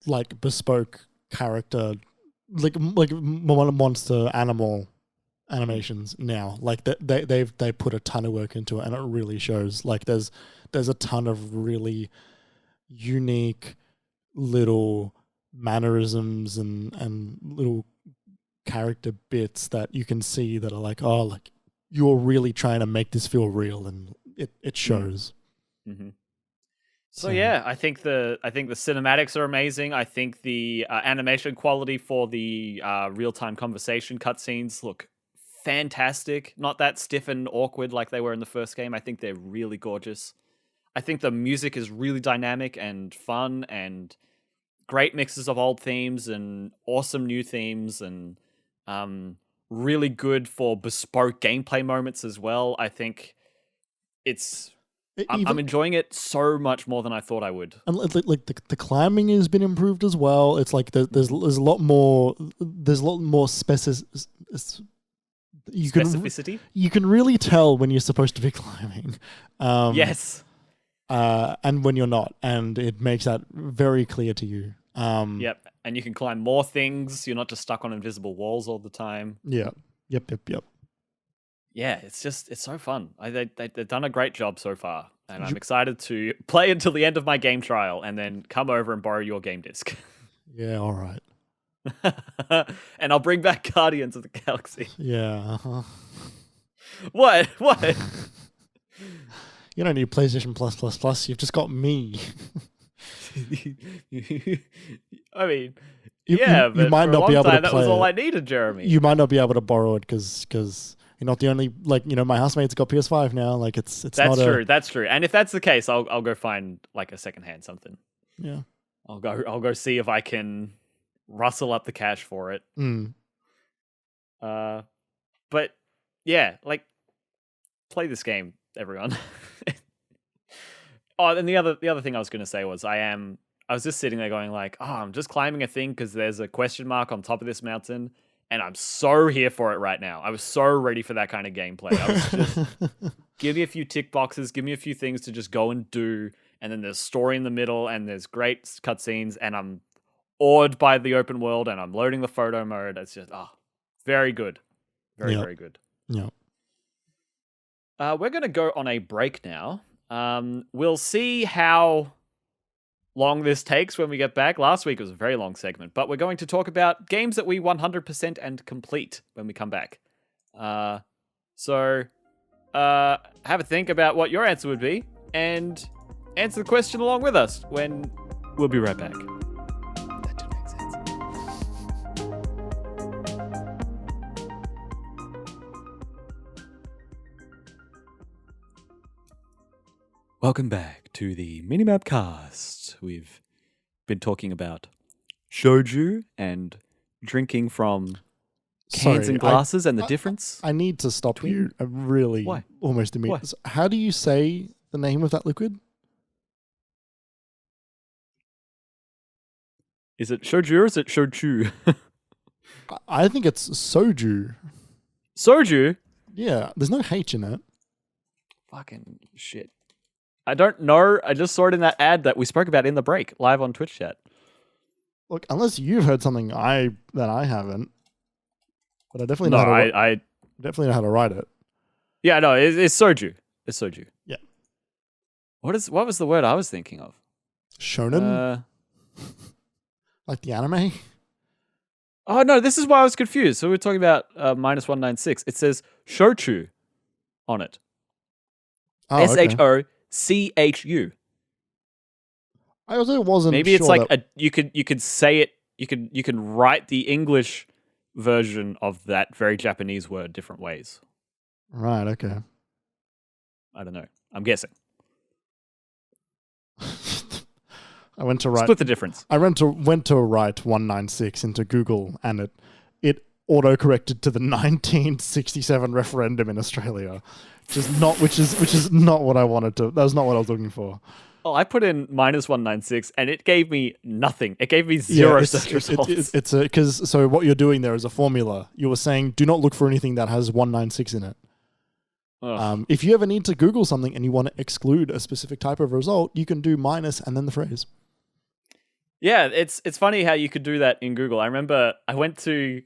like bespoke character, like monster animal animations now. Like they put a ton of work into it, and it really shows. Like there's a ton of really unique little mannerisms and little character bits that you can see that are like, oh, like you're really trying to make this feel real, and it shows. Mm-hmm. So yeah, I think the cinematics are amazing. I think the animation quality for the real-time conversation cutscenes look fantastic. Not that stiff and awkward like they were in the first game. I think they're really gorgeous. I think the music is really dynamic and fun, and great mixes of old themes and awesome new themes, and really good for bespoke gameplay moments as well. I think I'm enjoying it so much more than I thought I would. And like the climbing has been improved as well. It's like there's a lot more specificity. You can really tell when you're supposed to be climbing. Yes. And when you're not, and it makes that very clear to you. Yep. And you can climb more things. You're not just stuck on invisible walls all the time. Yeah. Yep. Yeah, it's so fun. They've done a great job so far, and I'm excited to play until the end of my game trial, and then come over and borrow your game disc. Yeah, all right. And I'll bring back Guardians of the Galaxy. Yeah. Uh-huh. What? You don't need PlayStation Plus. You've just got me. I mean, but you might not be able to play that was all I needed, Jeremy. You might not be able to borrow it because you're not the only, like, my housemate's got PS5 now. Like it's That's true. And if that's the case, I'll go find like a secondhand something. Yeah. I'll go see if I can rustle up the cash for it. But yeah, like, play this game, everyone. Oh, and the other thing I was going to say was I was just sitting there going like, oh, I'm just climbing a thing because there's a question mark on top of this mountain, and I'm so here for it right now. I was so ready for that kind of gameplay. I was just, give me a few tick boxes, give me a few things to just go and do, and then there's story in the middle, and there's great cutscenes, and I'm awed by the open world, and I'm loading the photo mode. It's just, very good. Very good. Yeah. We're going to go on a break now. We'll see how long this takes when we get back. Last week was a very long segment, but we're going to talk about games that we 100% and complete when we come back. So have a think about what your answer would be and answer the question along with us when we'll be right back. That didn't make sense. Welcome back to the MiniMapCast. We've been talking about shoju and drinking from cans and glasses and the difference. I need to stop you. Really, Why? Almost immediately. How do you say the name of that liquid? Is it shoju or is it shochu? I think it's soju. Soju? Yeah, there's no H in it. Fucking shit. I don't know. I just saw it in that ad that we spoke about in the break, live on Twitch chat. Look, unless you've heard something that I haven't, but I definitely No, know I definitely know how to write it. Yeah, no, it's soju. It's soju. Yeah. What was the word I was thinking of? Shonen? Like the anime? Oh no, this is why I was confused. So we're talking about -196. It says shochu on it. Oh, okay. SHOCHU. I also wasn't Maybe it's sure like that... you could say it. You can write the English version of that very Japanese word different ways. Right, okay. I don't know. I'm guessing. I went to write... Split the difference. I went to write 196 into Google, and it auto-corrected to the 1967 referendum in Australia, which is not what I wanted to... That was not what I was looking for. Oh, I put in -196 and it gave me nothing. It gave me zero search results. So what you're doing there is a formula. You were saying, do not look for anything that has 196 in it. If you ever need to Google something and you want to exclude a specific type of result, you can do minus and then the phrase. Yeah, it's funny how you could do that in Google. I remember I went to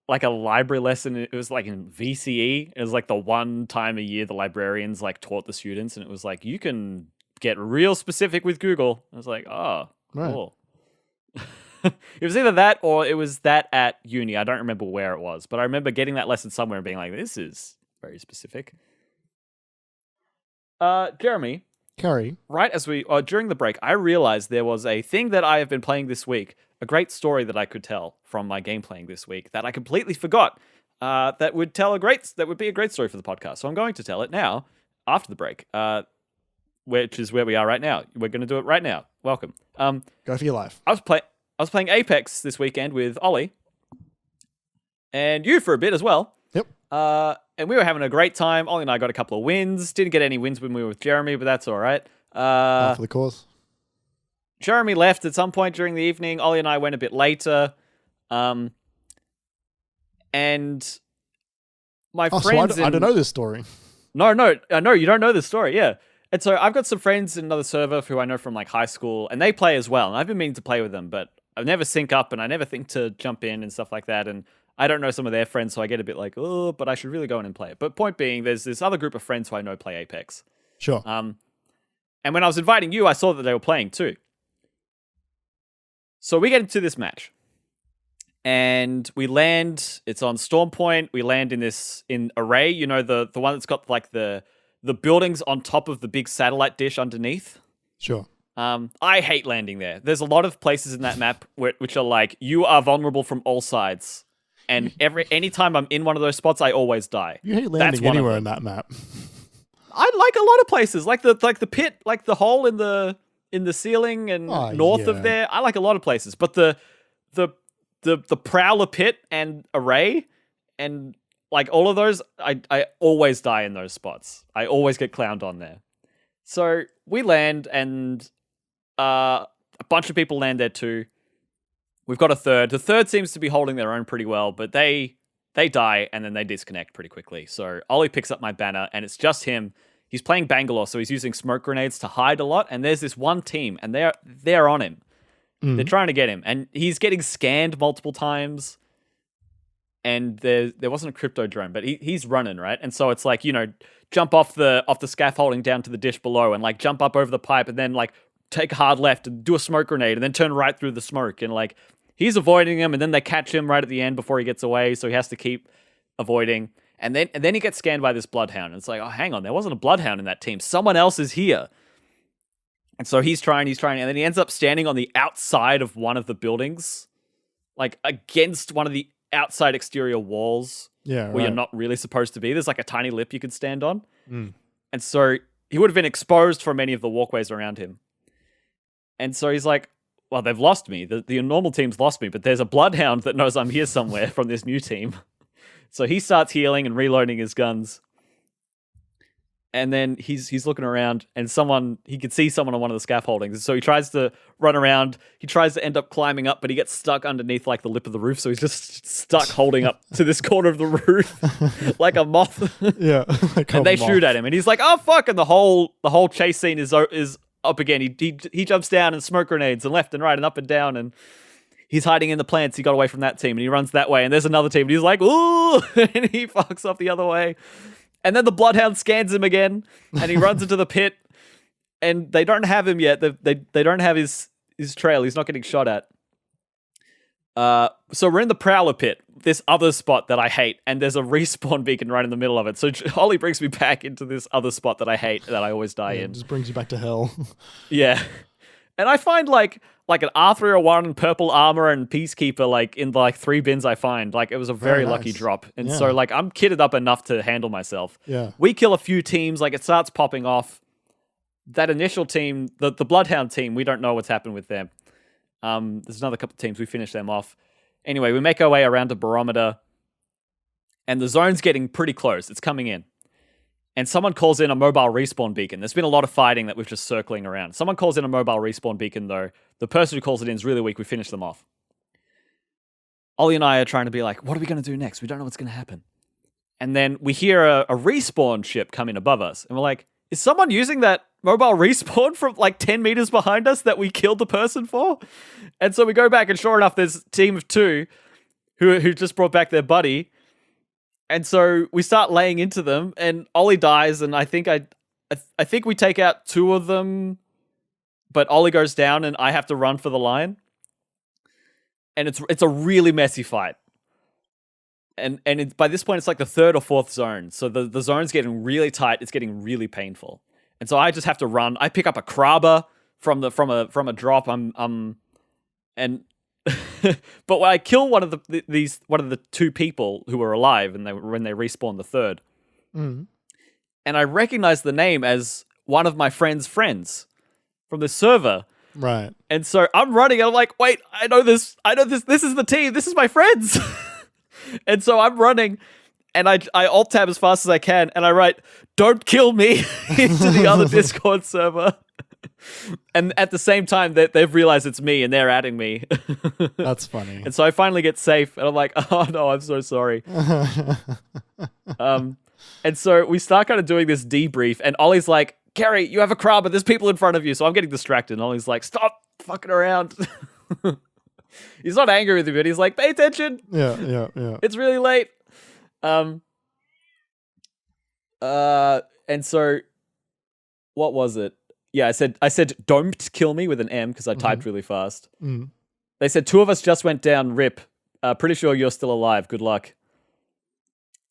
like a library lesson. It was like in VCE. It was like the one time a year the librarians like taught the students, and it was like you can get real specific with Google. I was like, oh, cool. Right. It was either that or it was that at uni. I don't remember where it was, but I remember getting that lesson somewhere and being like, this is very specific. Jeremy. Kerry. Right as during the break, I realized there was a thing that I have been playing this week, a great story that I could tell from my game playing this week that I completely forgot. That would be a great story for the podcast. So I'm going to tell it now after the break, which is where we are right now. We're going to do it right now. Welcome. Go for your life. I was playing Apex this weekend with Ollie, and you for a bit as well. Yep. And we were having a great time. Ollie and I got a couple of wins. Didn't get any wins when we were with Jeremy, but that's all right. For the cause. Jeremy left at some point during the evening. Ollie and I went a bit later. And my friends... I don't know this story. No, you don't know this story, yeah. And so I've got some friends in another server who I know from like high school, and they play as well. And I've been meaning to play with them, but I never sync up, and I never think to jump in and stuff like that. And I don't know some of their friends, so I get a bit like, oh, but I should really go in and play it. But point being, there's this other group of friends who I know play Apex. Sure. And when I was inviting you, I saw that they were playing too. So we get into this match. And we land, it's on Storm Point. We land in Array, you know, the one that's got like the buildings on top of the big satellite dish underneath. Sure. I hate landing there. There's a lot of places in that map which are like, you are vulnerable from all sides. And anytime I'm in one of those spots, I always die. You hate landing anywhere in that map. I like a lot of places, like the pit, like the hole in the ceiling and north of there. I like a lot of places, but the Prowler pit and Array and like all of those, I always die in those spots. I always get clowned on there. So we land and a bunch of people land there too. We've got a third. The third seems to be holding their own pretty well, but they die and then they disconnect pretty quickly. So Ollie picks up my banner and it's just him. He's playing Bangalore, so he's using smoke grenades to hide a lot. And there's this one team and they're on him. Mm. They're trying to get him and he's getting scanned multiple times. And there wasn't a crypto drone, but he's running, right? And so it's like, you know, jump off the scaffolding down to the dish below and like jump up over the pipe and then like take a hard left and do a smoke grenade and then turn right through the smoke. And like he's avoiding them and then they catch him right at the end before he gets away. So he has to keep avoiding. And then he gets scanned by this bloodhound. And it's like, oh, hang on, there wasn't a bloodhound in that team. Someone else is here. And so he's trying, and then he ends up standing on the outside of one of the buildings, like against one of the outside exterior walls where you're not really supposed to be. There's like a tiny lip you could stand on. And so he would have been exposed from any of the walkways around him. And so he's like, well, they've lost me. The normal team's lost me, but there's a bloodhound that knows I'm here somewhere from this new team. So he starts healing and reloading his guns. And then he's looking around, and he could see someone on one of the scaffoldings. So he tries to run around. He tries to end up climbing up, but he gets stuck underneath like the lip of the roof. So he's just stuck holding up to this corner of the roof like a moth. Yeah, and they shoot at him, and he's like, "Oh fuck!" And the whole chase scene is up again. He jumps down and smoke grenades and left and right and up and down, and he's hiding in the plants. He got away from that team, and he runs that way. And there's another team, and he's like, "Ooh!" and he fucks off the other way. And then the bloodhound scans him again, and he runs into the pit, and they don't have him yet. They don't have his trail. He's not getting shot at. So we're in the Prowler pit, this other spot that I hate, and there's a respawn beacon right in the middle of it. So Ollie brings me back into this other spot that I hate, that I always die in. It just brings you back to hell. Yeah. And I find like an R301 purple armor and peacekeeper like in the 3 bins I find. Like it was a very lucky drop. And so like I'm kitted up enough to handle myself. Yeah. We kill a few teams, like it starts popping off. That initial team, the Bloodhound team, we don't know what's happened with them. There's another couple of teams, we finish them off. Anyway, we make our way around the barometer, and the zone's getting pretty close. It's coming in. And someone calls in a mobile respawn beacon. There's been a lot of fighting that we're just circling around. Someone calls in a mobile respawn beacon, though. The person who calls it in is really weak. We finish them off. Ollie and I are trying to be like, what are we going to do next? We don't know what's going to happen. And then we hear a respawn ship come in above us. And we're like, is someone using that mobile respawn from like 10 meters behind us that we killed the person for? And so we go back, and sure enough, there's a team of 2 who just brought back their buddy. And so we start laying into them, and Ollie dies, and I think we take out 2 of them, but Ollie goes down, and I have to run for the line. And it's a really messy fight. And by this point, it's like the 3rd or 4th zone. So the zone's getting really tight. It's getting really painful. And so I just have to run. I pick up a crabber from a drop. But when I kill one of the 2 people who were alive, and when they respawn the 3rd, and I recognize the name as one of my friend's friends from the server, right? And so I'm running, and I'm like, wait, I know this. This is the team. This is my friends. And so I'm running, and I alt tab as fast as I can, and I write, "Don't kill me," into the other Discord server. And at the same time, they've realized it's me, and they're adding me. That's funny. And so I finally get safe, and I'm like, oh no, I'm so sorry. And so we start kind of doing this debrief, and Ollie's like, Kerry, you have a crab, but there's people in front of you. So I'm getting distracted, and Ollie's like, stop fucking around. He's not angry with me, but he's like, pay attention. Yeah. It's really late. And so what was it? Yeah, I said don't kill me with an M because I typed really fast. They said 2 of us just went down, rip. Pretty sure you're still alive. Good luck.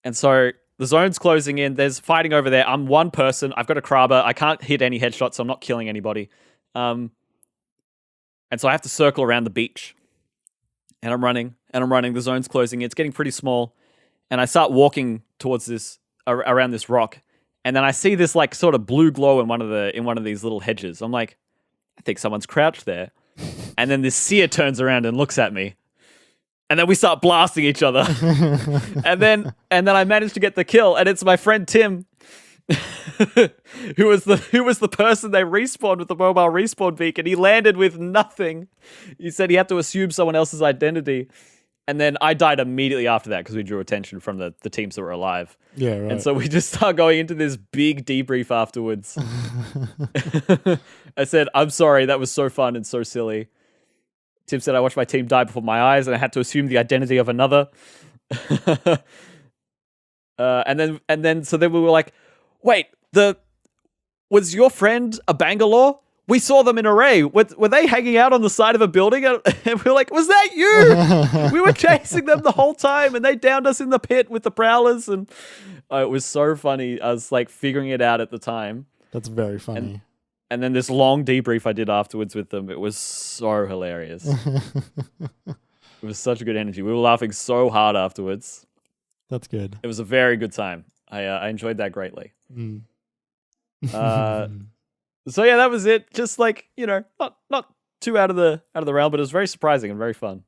And so the zone's closing in. There's fighting over there. I'm 1 person. I've got a crabber. I can't hit any headshots, so I'm not killing anybody. And so I have to circle around the beach. And I'm running. The zone's closing in. It's getting pretty small. And I start walking towards around this rock. And then I see this like sort of blue glow in one of these little hedges. I'm like, I think someone's crouched there. And then this seer turns around and looks at me. And then we start blasting each other. and then I managed to get the kill, and it's my friend Tim, who was the person they respawned with the mobile respawn beacon. He landed with nothing. He said he had to assume someone else's identity. And then I died immediately after that because we drew attention from the teams that were alive. Yeah, right. And so we just start going into this big debrief afterwards. I said, I'm sorry, that was so fun and so silly. Tim said, I watched my team die before my eyes, and I had to assume the identity of another. So then we were like, wait, was your friend a Bangalore? we saw them in array. Were they hanging out on the side of a building? And we were like, was that you? We were chasing them the whole time, and they downed us in the pit with the prowlers. And it was so funny. I was like figuring it out at the time. That's very funny. And then this long debrief I did afterwards with them. It was so hilarious. It was such a good energy. We were laughing so hard afterwards. That's good. It was a very good time. I enjoyed that greatly. So yeah, that was it. Just like, not too out of the realm, but it was very surprising and very fun.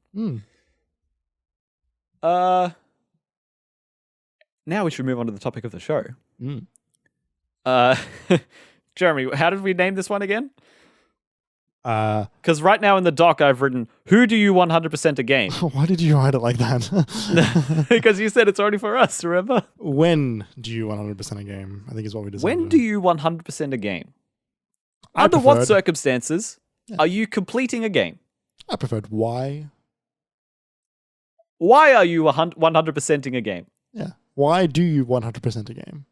Now we should move on to the topic of the show. Jeremy, how did we name this one again? Because right now in the doc I've written, who do you 100% a game? Why did you write it like that? Because you said it's only for us, remember? When do you 100% a game? I think is what we decided. When do you 100% a game? Under what circumstances are you completing a game? I preferred why. Why are you 100%ing a game? Yeah. Why do you 100% a game?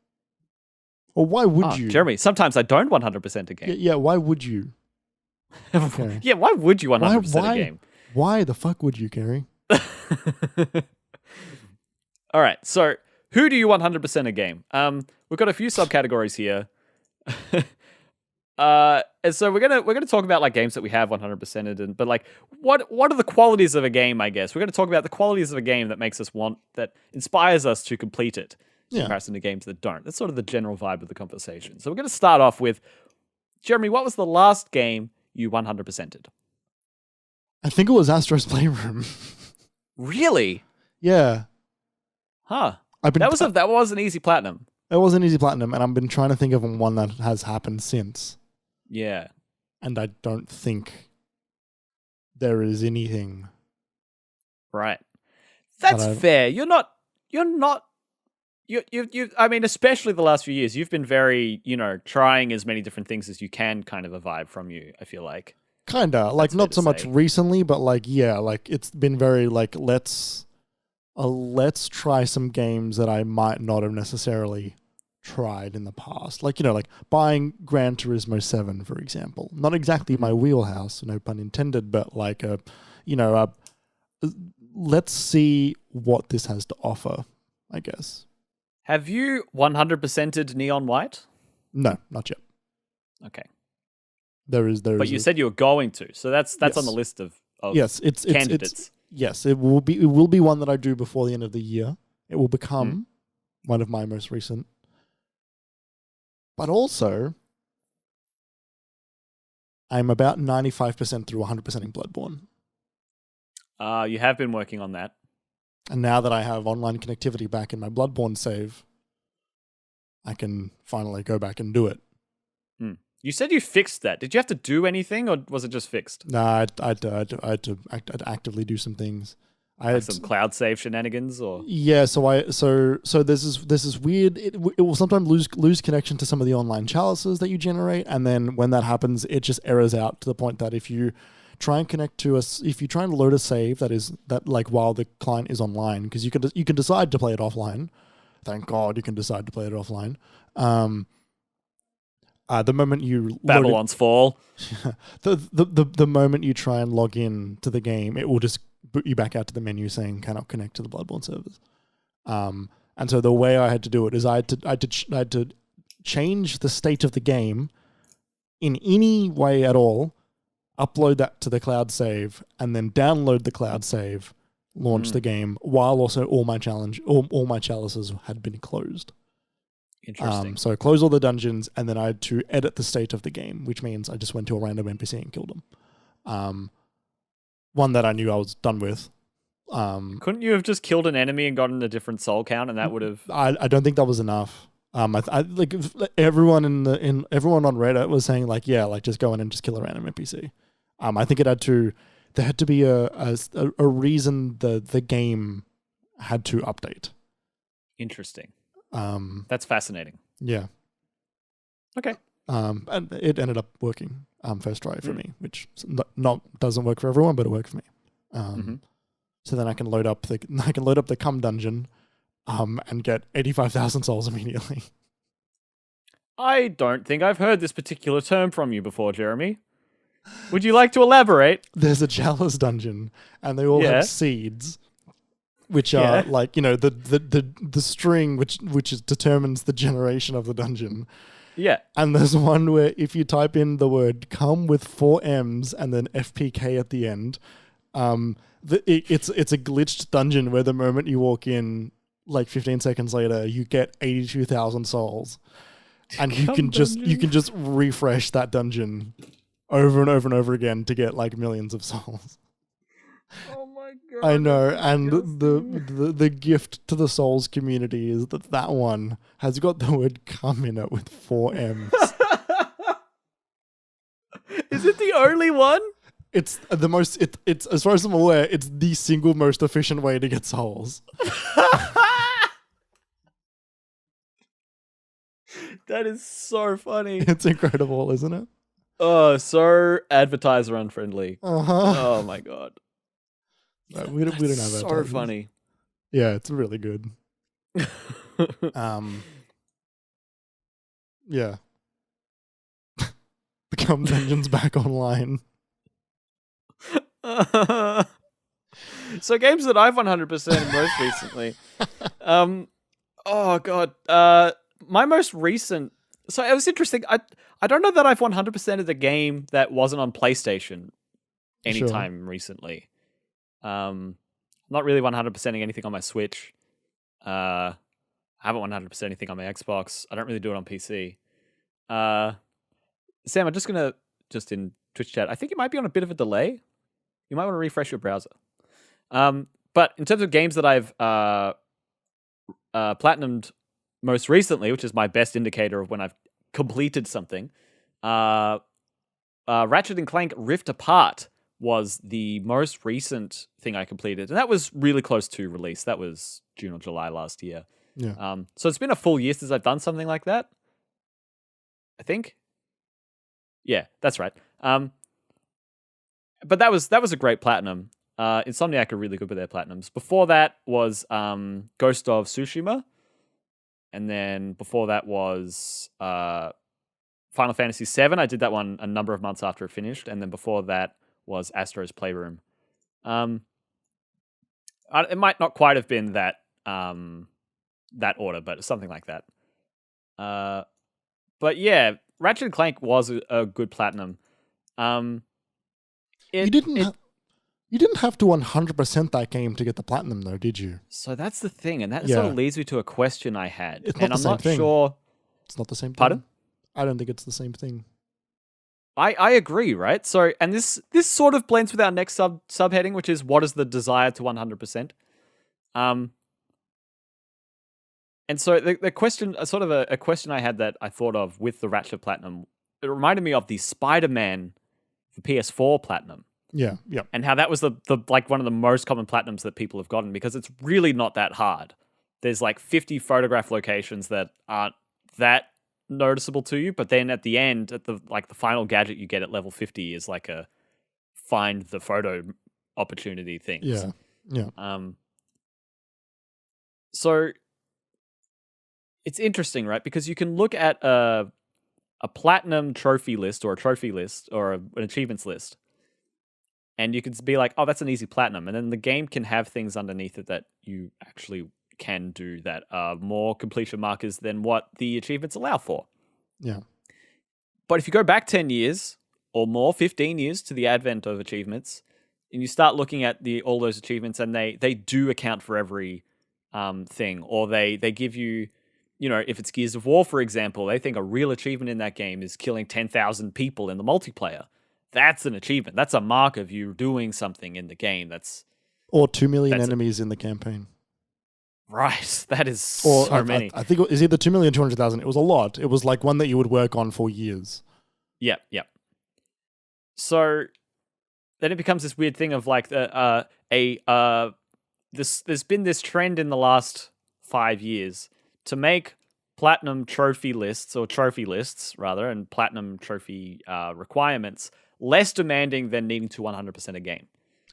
Or why would you? Jeremy, sometimes I don't 100% a game. Yeah, why would you? Okay. Yeah, why would you 100% a game? Why the fuck would you, Kerry? All right, so who do you 100% a game? We've got a few subcategories here. And so we're gonna talk about like games that we have 100%ed, but like what are the qualities of a game? I guess we're gonna talk about the qualities of a game that makes us that inspires us to complete it in comparison to games that don't. That's sort of the general vibe of the conversation. So we're gonna start off with Jeremy. What was the last game you 100%ed? I think it was Astro's Playroom. Really? Yeah. Huh. That was an easy platinum. It was an easy platinum, and I've been trying to think of one that has happened since. Yeah. And I don't think there is anything. Right. That's fair. You're not, I mean, especially the last few years, you've been very, trying as many different things as you can kind of a vibe from you, I feel like. Kinda. Like, not so much recently, but like, yeah, like it's been very like, let's try some games that I might not have necessarily tried in the past. Like, like buying Gran Turismo 7, for example. Not exactly my wheelhouse, no pun intended, but like let's see what this has to offer, I guess. Have you 100%ed Neon White? No, not yet. Okay. There is. But you said you were going to, so that's yes. on the list of it's candidates. Yes, it will be one that I do before the end of the year. It will become one of my most recent. But also, I'm about 95% through 100% in Bloodborne. You have been working on that. And now that I have online connectivity back in my Bloodborne save, I can finally go back and do it. You said you fixed that. Did you have to do anything, or was it just fixed? No, I had to actively do some things. I had some cloud save shenanigans, or so there's this weird. It will sometimes lose connection to some of the online chalices that you generate, and then when that happens, it just errors out to the point that if you try and if you try and load a save that like while the client is online, because you can decide to play it offline. Thank God you can decide to play it offline. The moment you Babylon's Fall, the moment you try and log in to the game, it will just boot you back out to the menu saying cannot connect to the Bloodborne servers. And so the way I had to do it is I had to change the state of the game in any way at all, upload that to the cloud save, and then download the cloud save, launch the game, while also all my chalices had been closed. Interesting. So close all the dungeons, and then I had to edit the state of the game, which means I just went to a random NPC and killed them. One that I knew I was done with. Couldn't you have just killed an enemy and gotten a different soul count, and that would have? I don't think that was enough. I like everyone everyone on Reddit was saying like, yeah, like just go in and just kill a random NPC. I think there had to be a reason the game had to update. Interesting. That's fascinating. Yeah. Okay. And it ended up working first try for me, which doesn't work for everyone, but it worked for me. So then I can load up the cum dungeon, and get 85,000 souls immediately. I don't think I've heard this particular term from you before, Jeremy. Would you like to elaborate? There's a chalice dungeon, and they all Yeah. have seeds, which are Yeah. like, the string which determines the generation of the dungeon. Yeah. And there's one where if you type in the word "come" with 4 M's and then FPK at the end, it's a glitched dungeon where the moment you walk in, like 15 seconds later, you get 82,000 souls, and you can just refresh that dungeon over and over and over again to get like millions of souls. Oh my god. I know, and the gift to the Souls community is that one has got the word "come" in it with 4 M's. Is it the only one? It's the most. It's as far as I'm aware, it's the single most efficient way to get souls. That is so funny. It's incredible, isn't it? Oh, so advertiser unfriendly. Uh-huh. Oh my god. No, we don't have that. So funny. Yeah, it's really good. Yeah. Become Dungeons back online. So games that I've 100% most recently. Oh god. My most recent. So it was interesting. I don't know that I've 100%ed a game that wasn't on PlayStation anytime recently. Not really 100%ing anything on my Switch. I haven't 100% anything on my Xbox. I don't really do it on PC. Sam, I'm just in Twitch chat, I think you might be on a bit of a delay. You might want to refresh your browser. But in terms of games that I've platinumed most recently, which is my best indicator of when I've completed something, Ratchet and Clank Rift Apart was the most recent thing I completed, and that was really close to release. That was June or July last year. Yeah. So it's been a full year since I've done something like that, I think. Yeah, that's right. But that was a great platinum. Insomniac are really good with their platinums. Before that was Ghost of Tsushima, and then before that was Final Fantasy VII. I did that one a number of months after it finished, and then before that was Astro's Playroom. It might not quite have been that that order, but something like that. But yeah, Ratchet and Clank was a good platinum. You didn't have to 100% that game to get the platinum, though, did you? So that's the thing, and that sort of leads me to a question I had, It's not and the I'm same not thing. sure. It's not the same thing. Pardon? I don't think it's the same thing. I agree, right? So, and this sort of blends with our next subheading, which is what is the desire to 100%. And so the question, sort of a question I had that I thought of with the Ratchet Platinum, it reminded me of the Spider-Man for PS4 Platinum. Yeah. And how that was the like one of the most common platinums that people have gotten, because it's really not that hard. There's like 50 photograph locations that aren't that noticeable to you, but then at the end, at the final gadget you get at level 50 is like a find the photo opportunity thing. Yeah. So it's interesting, right? Because you can look at a platinum trophy list or a trophy list or an achievements list, and you can be like, oh, that's an easy platinum. And then the game can have things underneath it that you actually can do that are more completion markers than what the achievements allow for. Yeah. But if you go back 10 years or more, 15 years to the advent of achievements, and you start looking at all those achievements, and they do account for every thing, or they give you, if it's Gears of War, for example, they think a real achievement in that game is killing 10,000 people in the multiplayer. That's an achievement. That's a mark of you doing something in the game. Or 2 million enemies in the campaign. Right. That is so many. I think it was either 2,200,000. It was a lot. It was like one that you would work on for years. Yep. So then it becomes this weird thing of like there's been this trend in the last 5 years to make platinum trophy lists, or trophy lists rather, and platinum trophy requirements less demanding than needing to 100% a game.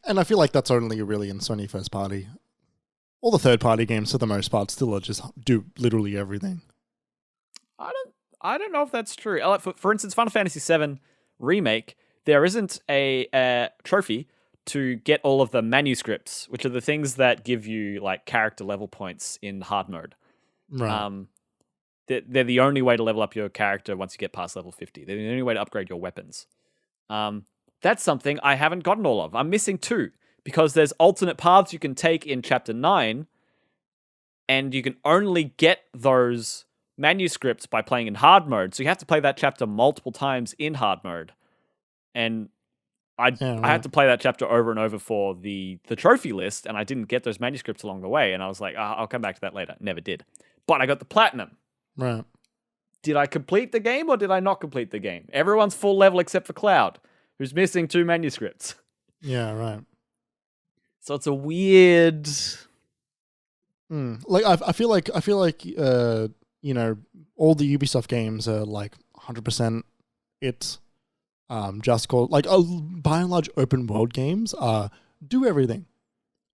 And I feel like that's only really in Sony first party. All the third party games, for the most part, still just do literally everything. I don't know if that's true. For instance, Final Fantasy VII Remake, there isn't a trophy to get all of the manuscripts, which are the things that give you like character level points in hard mode. Right. They're the only way to level up your character once you get past level 50. They're the only way to upgrade your weapons. That's something I haven't gotten all of. I'm missing 2 because there's alternate paths you can take in Chapter 9, and you can only get those manuscripts by playing in hard mode. So you have to play that chapter multiple times in hard mode. And I had to play that chapter over and over for the trophy list, and I didn't get those manuscripts along the way. And I was like, I'll come back to that later. Never did. But I got the platinum. Right. Did I complete the game or did I not complete the game? Everyone's full level except for Cloud, who's missing 2 manuscripts. Yeah, right. So it's a weird... Like I feel like you know, all the Ubisoft games are like 100% it. Just called like by and large open world games do everything.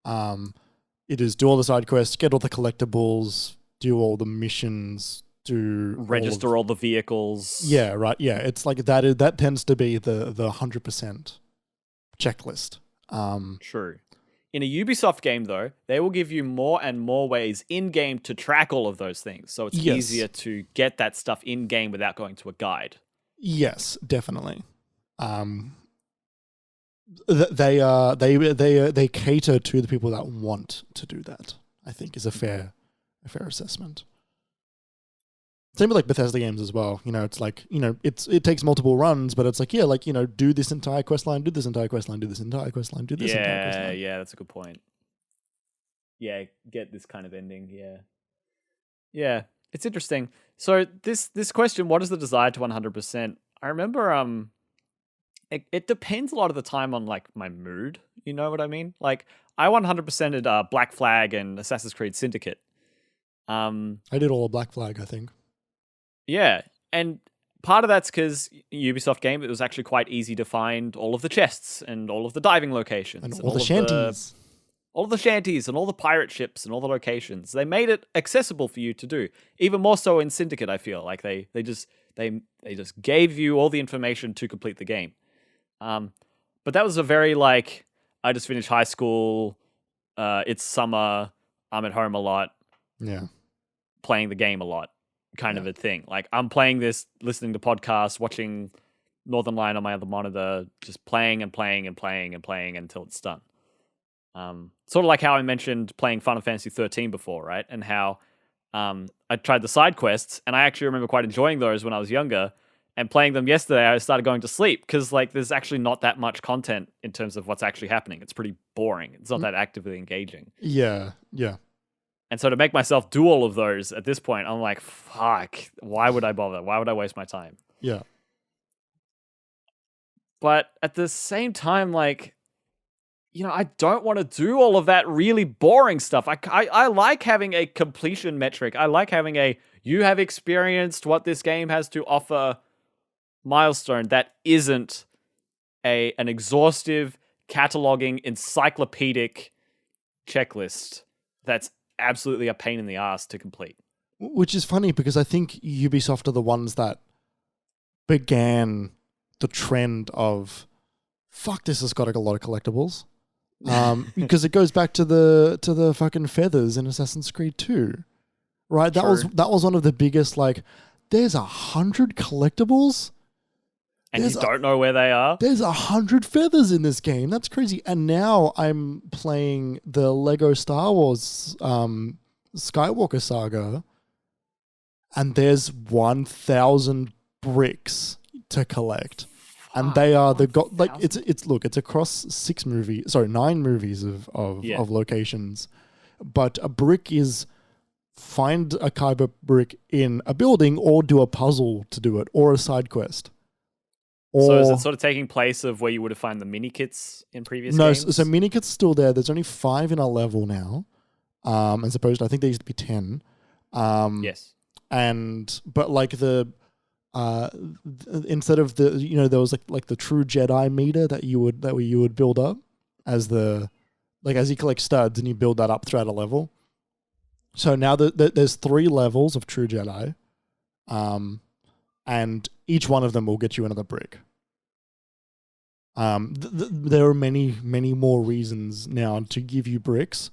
It is do all the side quests, get all the collectibles, do all the missions, register all the vehicles. Yeah, right. Yeah, it's like that tends to be the 100% checklist. True. In a Ubisoft game, though, they will give you more and more ways in-game to track all of those things. So it's easier to get that stuff in-game without going to a guide. Yes, definitely. They cater to the people that want to do that, I think is a fair assessment. Same with like Bethesda games as well. You know, it's like, you know, it takes multiple runs, but it's like, yeah, like, you know, do this entire quest line, do this entire quest line, do this entire quest line, do this entire quest line. Yeah, that's a good point. Yeah, get this kind of ending. Yeah, it's interesting. So this question, what is the desire to 100%? I remember it depends a lot of the time on like my mood. You know what I mean? Like I 100%ed Black Flag and Assassin's Creed Syndicate. I did all of Black Flag, I think. Yeah, and part of that's because Ubisoft game, it was actually quite easy to find all of the chests and all of the diving locations. And all the shanties. All of the shanties and all the pirate ships and all the locations. They made it accessible for you to do. Even more so in Syndicate, I feel. Like they just gave you all the information to complete the game. But that was a very like, I just finished high school, it's summer, I'm at home a lot. Yeah. Playing the game a lot. Kind of a thing. Like I'm playing this, listening to podcasts, watching Northern Lion on my other monitor, just playing and playing and playing and playing until it's done. Sort of like how I mentioned playing Final Fantasy 13 before, right? And how I tried the side quests, and I actually remember quite enjoying those when I was younger. And playing them yesterday, I started going to sleep because like there's actually not that much content in terms of what's actually happening. It's pretty boring. It's not that actively engaging. Yeah. And so to make myself do all of those at this point, I'm like, fuck, why would I bother? Why would I waste my time? Yeah. But at the same time, like, you know, I don't want to do all of that really boring stuff. I like having a completion metric. I like having you have experienced what this game has to offer milestone that isn't an exhaustive, cataloging, encyclopedic checklist that's absolutely a pain in the ass to complete. Which is funny because I think Ubisoft are the ones that began the trend of fuck, this has got a lot of collectibles. Because it goes back to the fucking feathers in Assassin's Creed 2. Right? That was one of the biggest, like, there's 100 collectibles. And you don't know where they are? There's 100 feathers in this game. That's crazy. And now I'm playing the Lego Star Wars Skywalker Saga, and there's 1,000 bricks to collect. And they are it's across 9 movies of locations. But a brick is find a kyber brick in a building or do a puzzle to do it or a side quest. So is it sort of taking place of where you would have found the mini kits in previous games? No, so mini kits still there. There's only 5 in our level now, as opposed to, I think there used to be 10. Yes. But like instead of the, you know, there was like the true Jedi meter that you would build up as you collect studs and you build that up throughout a level. So now there's 3 levels of true Jedi. and each one of them will get you another brick. There are many, many more reasons now to give you bricks,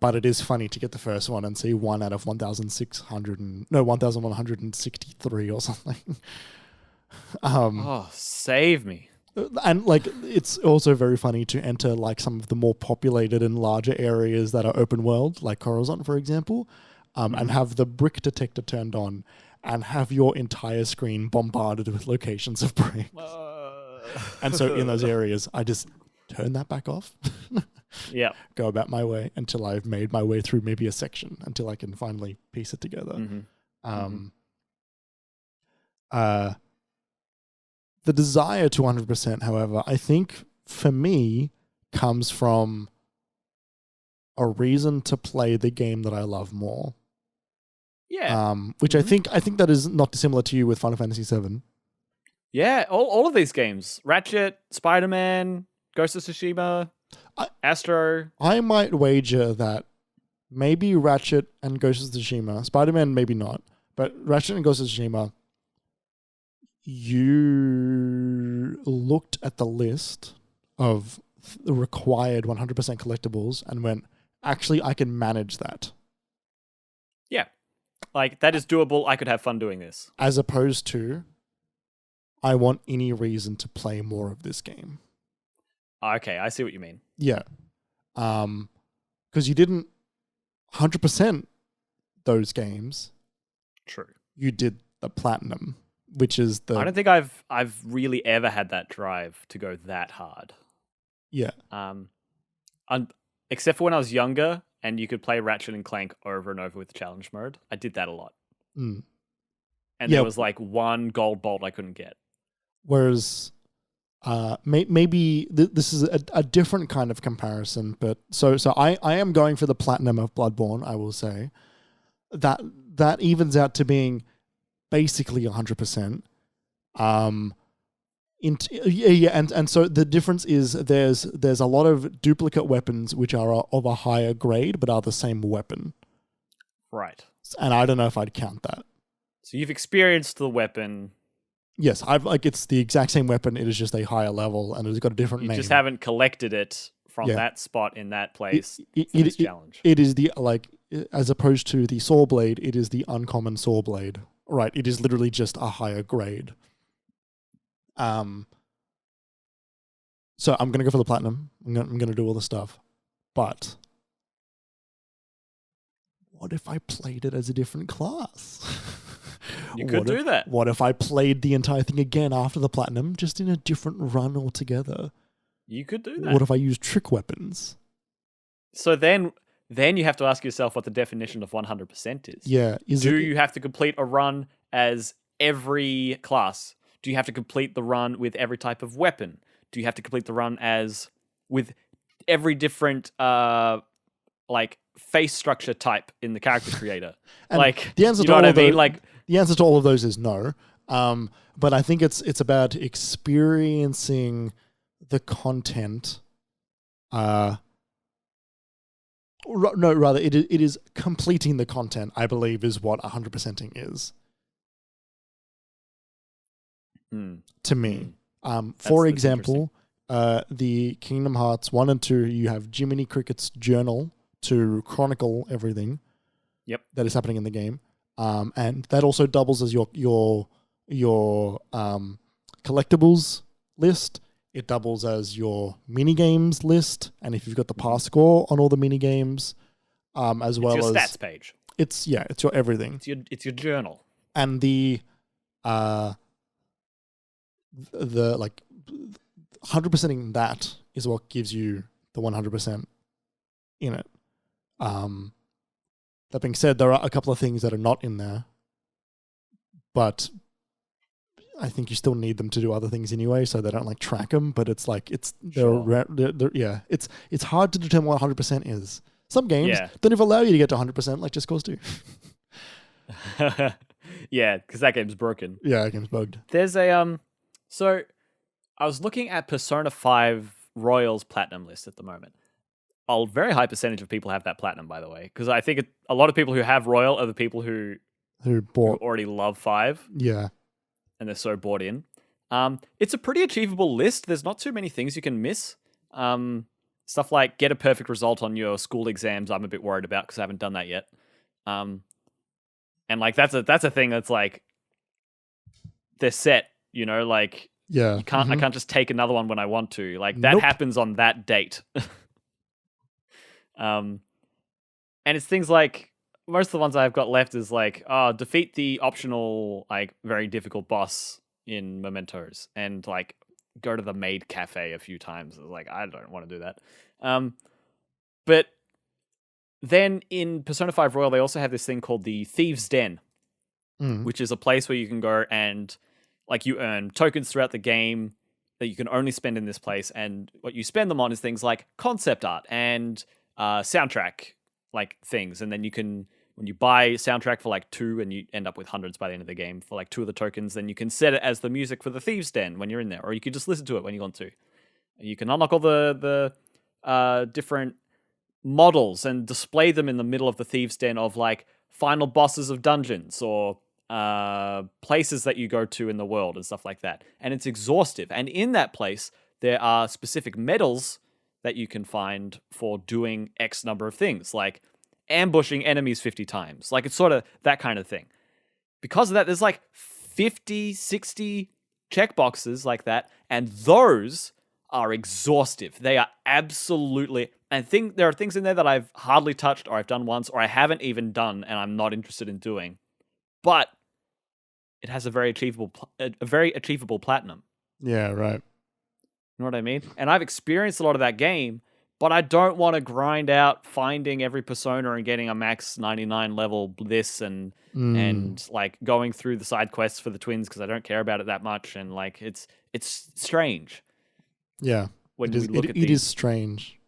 but it is funny to get the first one and see 1 out of 1,163 or something. Save me. And like, it's also very funny to enter like some of the more populated and larger areas that are open world, like Coruscant, for example, and have the brick detector turned on and have your entire screen bombarded with locations of bricks. And so in those areas, I just turn that back off. Yeah. Go about my way until I've made my way through maybe a section until I can finally piece it together. The desire to 100%, however, I think for me comes from a reason to play the game that I love more. Yeah. Which I think that is not dissimilar to you with Final Fantasy VII. Yeah, all of these games. Ratchet, Spider-Man, Ghost of Tsushima, Astro. I might wager that maybe Ratchet and Ghost of Tsushima, Spider-Man maybe not, but Ratchet and Ghost of Tsushima, you looked at the list of the required 100% collectibles and went, actually, I can manage that. Yeah. Like, that is doable. I could have fun doing this. As opposed to, I want any reason to play more of this game. Okay, I see what you mean. Yeah. Because you didn't 100% those games. True. You did the platinum, which is the... I don't think I've really ever had that drive to go that hard. Yeah. Except for when I was younger and you could play Ratchet and Clank over and over with the challenge mode. I did that a lot. And there was like one gold bolt I couldn't get. Whereas maybe this is a different kind of comparison, but so I am going for the platinum of Bloodborne, I will say. That evens out to being basically 100%. And so the difference is there's a lot of duplicate weapons which are of a higher grade but are the same weapon. Right. And I don't know if I'd count that. So you've experienced the weapon. Yes, it's the exact same weapon. It is just a higher level and it's got a different name. You just haven't collected it from that spot in that place for this challenge. It is the, like, as opposed to the saw blade, it is the uncommon saw blade. Right, it is literally just a higher grade. So I'm going to go for the platinum. I'm going to do all the stuff. But what if I played it as a different class? You could do that. What if I played the entire thing again after the platinum, just in a different run altogether? You could do that. What if I used trick weapons? So then you have to ask yourself what the definition of 100% is. Yeah. Do you have to complete a run as every class? Do you have to complete the run with every type of weapon? Do you have to complete the run as with every different like face structure type in the character creator? Like, the answer you know what I mean? Like, the answer to all of those is no. But I think it's about experiencing the content. Rather, it is completing the content, I believe, is what 100%ing is. To me. For example, the Kingdom Hearts 1 and 2, you have Jiminy Cricket's journal to chronicle everything that is happening in the game. And that also doubles as your collectibles list. It doubles as your mini games list, and if you've got the pass score on all the mini games, as well as your stats page. It's your everything. It's your journal. And the like 100%ing that is what gives you the 100% in it. That being said, there are a couple of things that are not in there, but I think you still need them to do other things anyway, so they don't like track them. But it's like it's hard to determine what 100% is. Some games don't even allow you to get to 100%, like Just Cause 2. Yeah, because that game's broken. Yeah, that game's bugged. There's a so I was looking at Persona 5 Royals Platinum list at the moment. A very high percentage of people have that Platinum, by the way, because I think a lot of people who have Royal are the people who bought already love 5. Yeah. and they're so bought in. It's a pretty achievable list. There's not too many things you can miss. Stuff like get a perfect result on your school exams, I'm a bit worried about because I haven't done that yet. And like that's a thing that's like they're set, like Yeah. I can't just take another one when I want to. Like that happens on that date. And it's things like most of the ones I've got left is like, defeat the optional, like very difficult boss in Mementos and like go to the maid cafe a few times. Like, I don't want to do that. But then in Persona 5 Royal, they also have this thing called the Thieves' Den, which is a place where you can go and like you earn tokens throughout the game that you can only spend in this place. And what you spend them on is things like concept art and soundtrack like things. And then you can, when you buy soundtrack for like 2 and you end up with hundreds by the end of the game for like 2 of the tokens, then you can set it as the music for the Thieves' Den when you're in there, or you can just listen to it when you want to. You can unlock all the different models and display them in the middle of the Thieves' Den of like final bosses of dungeons or places that you go to in the world and stuff like that. And it's exhaustive. And in that place, there are specific medals that you can find for doing X number of things, like ambushing enemies 50 times. Like it's sort of that kind of thing. Because of that, there's like 50, 60 checkboxes like that. And those are exhaustive. They are absolutely... And there are things in there that I've hardly touched or I've done once or I haven't even done and I'm not interested in doing. But it has a very achievable platinum. Yeah, right. You know what I mean? And I've experienced a lot of that game, but I don't want to grind out finding every persona and getting a max 99 level this and like going through the side quests for the twins because I don't care about it that much. And like it's strange. Yeah, when it is, we look at it is strange.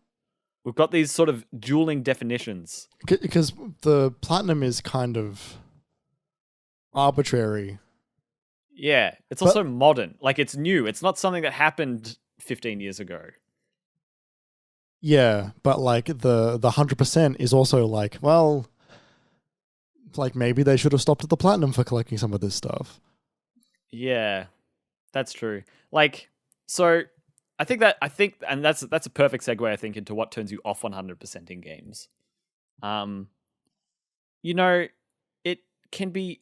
We've got these sort of dueling definitions. Because the platinum is kind of arbitrary. Yeah, it's also modern. Like, it's new. It's not something that happened 15 years ago. Yeah, but like the 100% is also like, well, like maybe they should have stopped at the platinum for collecting some of this stuff. Yeah, that's true. Like, so... I think, and that's a perfect segue, I think, into what turns you off 100% in games. It can be,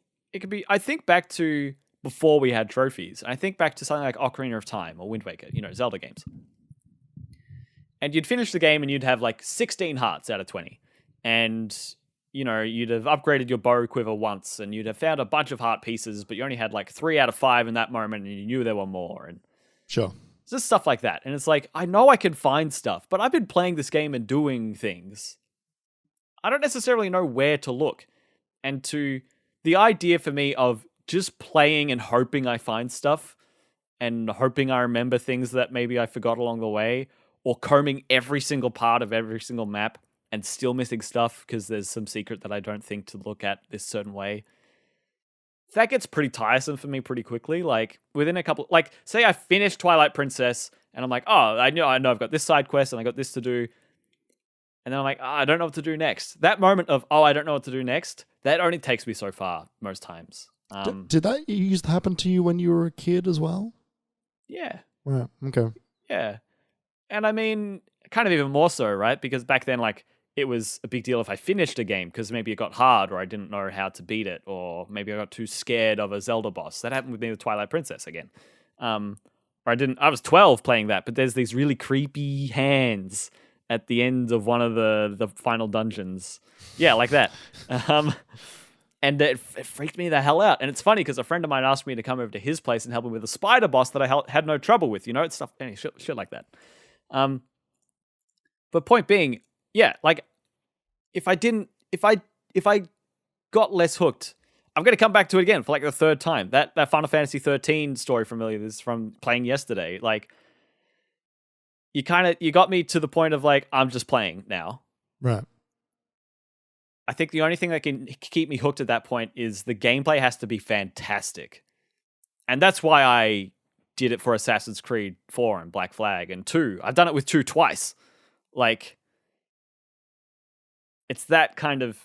I think back to before we had trophies. I think back to something like Ocarina of Time or Wind Waker, Zelda games. And you'd finish the game and you'd have like 16 hearts out of 20. And, you'd have upgraded your bow quiver once and you'd have found a bunch of heart pieces, but you only had like 3 out of 5 in that moment and you knew there were more. And sure. Just stuff like that. And it's like, I know I can find stuff, but I've been playing this game and doing things. I don't necessarily know where to look. And the idea for me of just playing and hoping I find stuff and hoping I remember things that maybe I forgot along the way, or combing every single part of every single map and still missing stuff because there's some secret that I don't think to look at this certain way. That gets pretty tiresome for me pretty quickly. Like within a couple, like say I finished Twilight Princess and I'm like, oh, I know I've got this side quest and I got this to do. And then I'm like, I don't know what to do next. That moment of, I don't know what to do next, that only takes me so far most times. Did that used to happen to you when you were a kid as well? Yeah. Right. Okay. Yeah. And I mean, kind of even more so, right? Because back then, like, it was a big deal if I finished a game because maybe it got hard or I didn't know how to beat it, or maybe I got too scared of a Zelda boss. That happened with me with Twilight Princess again. Or I was 12 playing that, but there's these really creepy hands at the end of one of the final dungeons. Yeah, like that. And it freaked me the hell out. And it's funny because a friend of mine asked me to come over to his place and help him with a spider boss that I had no trouble with, it's stuff, shit like that. But point being, yeah, like if I got less hooked, I'm going to come back to it again for like the third time. That Final Fantasy 13 story is from playing yesterday. Like you got me to the point of like, I'm just playing now. Right. I think the only thing that can keep me hooked at that point is the gameplay has to be fantastic. And that's why I did it for Assassin's Creed 4 and Black Flag and 2. I've done it with 2 twice. Like, it's that kind of...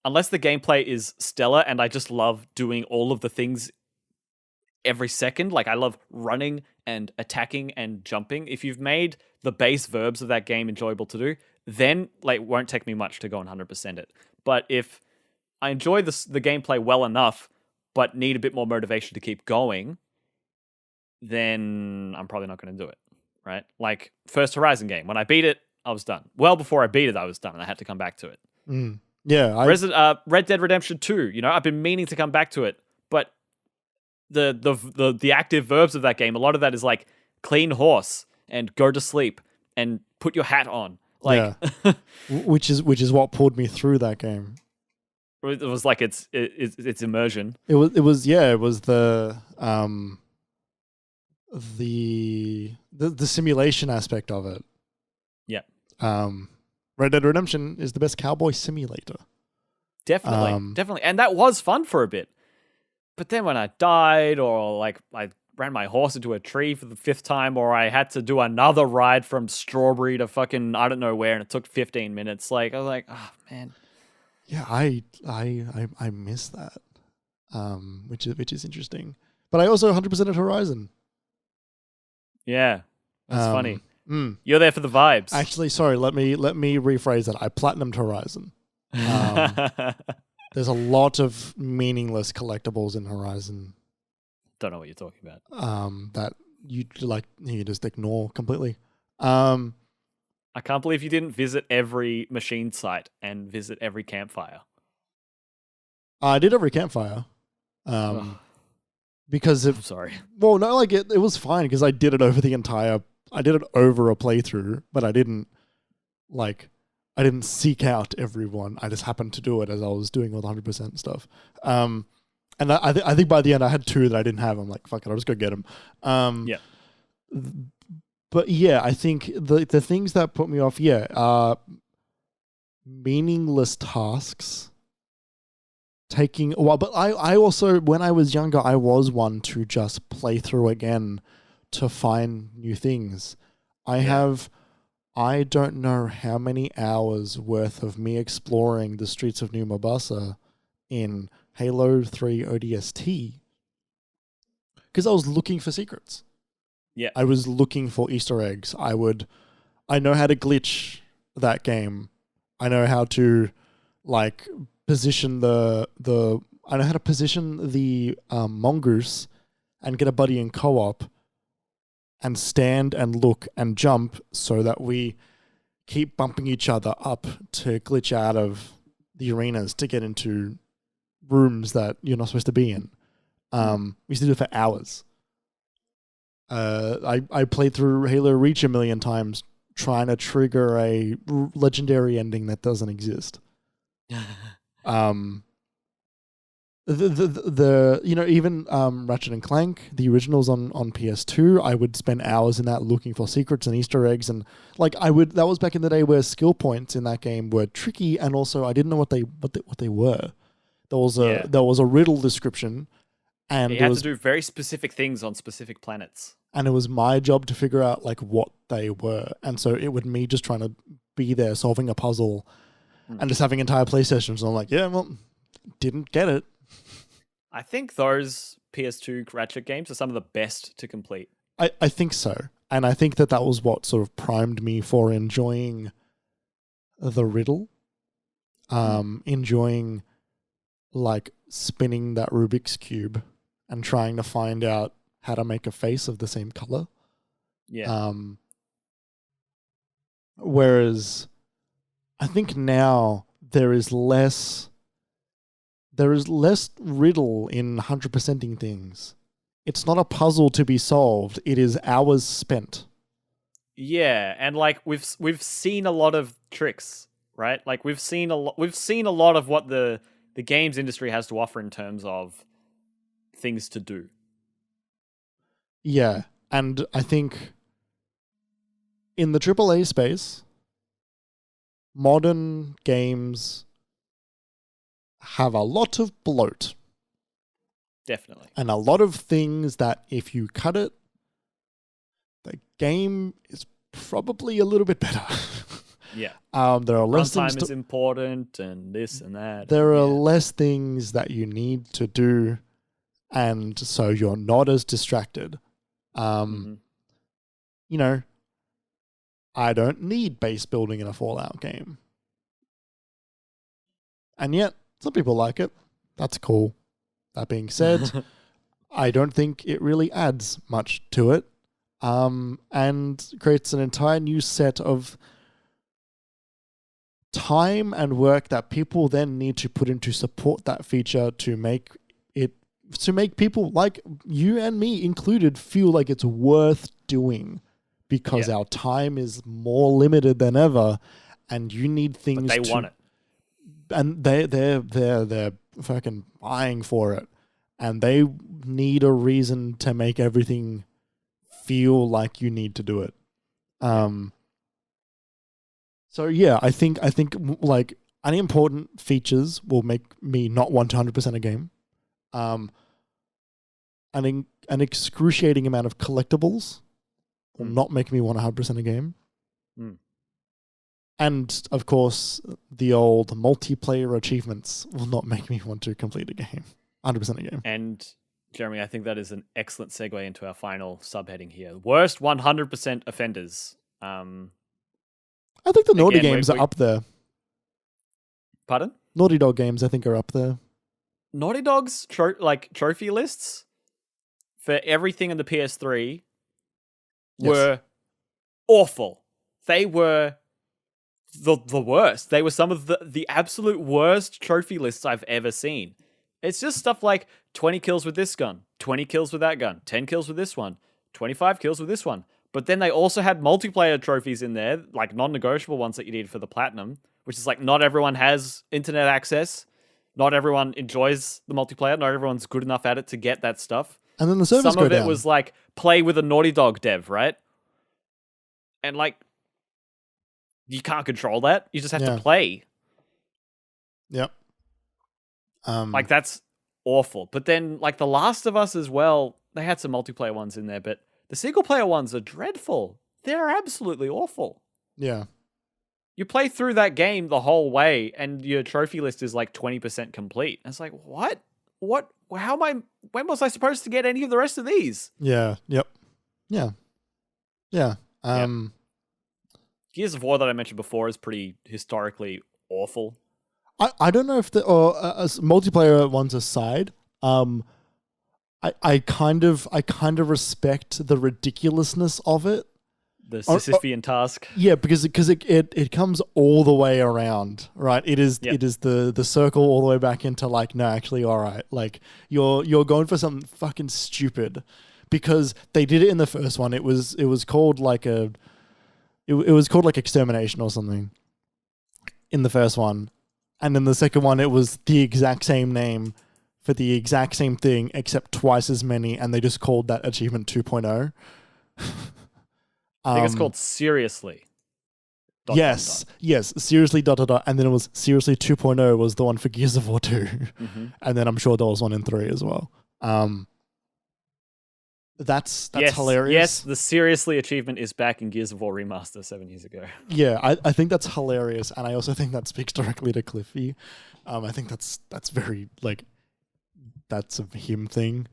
Unless the gameplay is stellar and I just love doing all of the things every second. Like I love running and attacking and jumping. If you've made the base verbs of that game enjoyable to do, then like it won't take me much to go and 100% it. But if I enjoy the gameplay well enough, but need a bit more motivation to keep going, then I'm probably not going to do it, right? Like first Horizon game, when I beat it, I was done. Well before I beat it, I was done, and I had to come back to it. Yeah, Red Dead Redemption 2. You know, I've been meaning to come back to it, but the active verbs of that game, a lot of that is like clean horse and go to sleep and put your hat on. Like, yeah. which is what pulled me through that game. It was like it's immersion. It was the simulation aspect of it. Yeah. Red Dead Redemption is the best cowboy simulator. Definitely. And that was fun for a bit. But then when I died, or like I ran my horse into a tree for the 5th time, or I had to do another ride from Strawberry to fucking I don't know where, and it took 15 minutes. Like I was like, oh man. Yeah, I miss that. Which is interesting. But I also 100% at Horizon. Yeah. That's funny. You're there for the vibes. Actually, sorry, let me rephrase that. I platinumed Horizon. There's a lot of meaningless collectibles in Horizon. Don't know what you're talking about. That you just ignore completely. I can't believe you didn't visit every machine site and visit every campfire. I did every campfire. Because I'm sorry. Well, no, like it was fine because I did it over a playthrough, but I didn't seek out everyone. I just happened to do it as I was doing all the 100% stuff. And I think by the end I had 2 that I didn't have. I'm like, fuck it, I'll just go get them. Yeah. But yeah, I think the things that put me off, meaningless tasks. Taking a while, but I also, when I was younger, I was one to just play through again to find new things. I don't know how many hours worth of me exploring the streets of New Mombasa in Halo 3 ODST because I was looking for secrets. Yeah. I was looking for Easter eggs. I know how to glitch that game. I know how to position I know how to position the mongoose and get a buddy in co-op and stand and look and jump so that we keep bumping each other up to glitch out of the arenas to get into rooms that you're not supposed to be in. We used to do it for hours. I played through Halo Reach a million times trying to trigger a legendary ending that doesn't exist. Even Ratchet and Clank, the originals on PS2, I would spend hours in that looking for secrets and Easter eggs, and that was back in the day where skill points in that game were tricky, and also I didn't know what they were. There was a riddle description, and you had to do very specific things on specific planets, and it was my job to figure out what they were, and so it would me just trying to be there solving a puzzle. And just having entire play sessions. And I'm like, yeah, well, didn't get it. I think those PS2 Ratchet games are some of the best to complete. I think so. And I think that was what sort of primed me for enjoying the riddle. Enjoying, spinning that Rubik's Cube and trying to find out how to make a face of the same color. Yeah. Whereas I think now there is less riddle in 100%ing things. It's not a puzzle to be solved. It is hours spent. Yeah, and we've seen a lot of tricks, right? We've seen a lot of what the games industry has to offer in terms of things to do. Yeah, and I think in the AAA space, modern games have a lot of bloat. Definitely. And a lot of things that if you cut it, the game is probably a little bit better. Yeah. There are less things Runtime is important and this and that. There are less things that you need to do and so you're not as distracted. You know, I don't need base building in a Fallout game. And yet, some people like it. That's cool. That being said, I don't think it really adds much to it, and creates an entire new set of time and work that people then need to put into support that feature to make people like you and me included feel like it's worth doing, because our time is more limited than ever, and you need things. But they want it, and they're fucking buying for it, and they need a reason to make everything feel like you need to do it. So yeah, I think like unimportant features will make me not want to 100% a game. An excruciating amount of collectibles will not make me want to 100% a game. And of course, the old multiplayer achievements will not make me want to complete a game, 100% a game. And Jeremy, I think that is an excellent segue into our final subheading here: worst 100% offenders. I think the Naughty games are up there. Pardon? Naughty Dog games, I think, are up there. Naughty Dog's trophy lists for everything in the PS3 were awful. They were the worst. They were some of the absolute worst trophy lists I've ever seen. It's just stuff like 20 kills with this gun, 20 kills with that gun, 10 kills with this one, 25 kills with this one. But then they also had multiplayer trophies in there, like non-negotiable ones that you need for the platinum, which is like not everyone has internet access. Not everyone enjoys the multiplayer. Not everyone's good enough at it to get that stuff. And then the servers Some of it was like play with a Naughty Dog dev, right? And like, you can't control that. You just have to play. Yep. Like, that's awful. But then, like, The Last of Us as well, they had some multiplayer ones in there, but the single player ones are dreadful. They're absolutely awful. Yeah. You play through that game the whole way, and your trophy list is like 20% complete. And it's like, what? When was I supposed to get any of the rest of these? Yeah. Yep. Yeah. Yeah. Gears of War that I mentioned before is pretty historically awful. I don't know if multiplayer ones aside, I kind of respect the ridiculousness of it. The Sisyphean task. Yeah, because it comes all the way around, right? It is the circle all the way back into like, no, actually, all right. Like you're going for something fucking stupid, because they did it in the first one. It was called like it was called like extermination or something in the first one. And in the second one, it was the exact same name for the exact same thing, except twice as many, and they just called that achievement 2.0. I think it's called Seriously. Yes, Seriously ... And then it was Seriously 2.0 was the one for Gears of War 2. Mm-hmm. And then I'm sure there was one in 3 as well. That's hilarious. Yes, the Seriously achievement is back in Gears of War Remaster 7 years ago. Yeah, I think that's hilarious, and I also think that speaks directly to Cliffy. I think that's very, like, that's a him thing.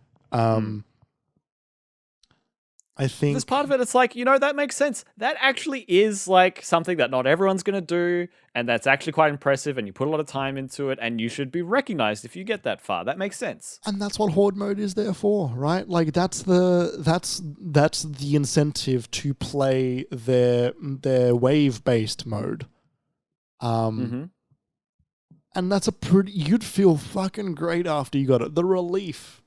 I think this part of it, it's like, that makes sense. That actually is like something that not everyone's going to do, and that's actually quite impressive, and you put a lot of time into it, and you should be recognized if you get that far. That makes sense. And that's what Horde mode is there for, right? Like that's the incentive to play their wave-based mode. And that's you'd feel fucking great after you got it. The relief.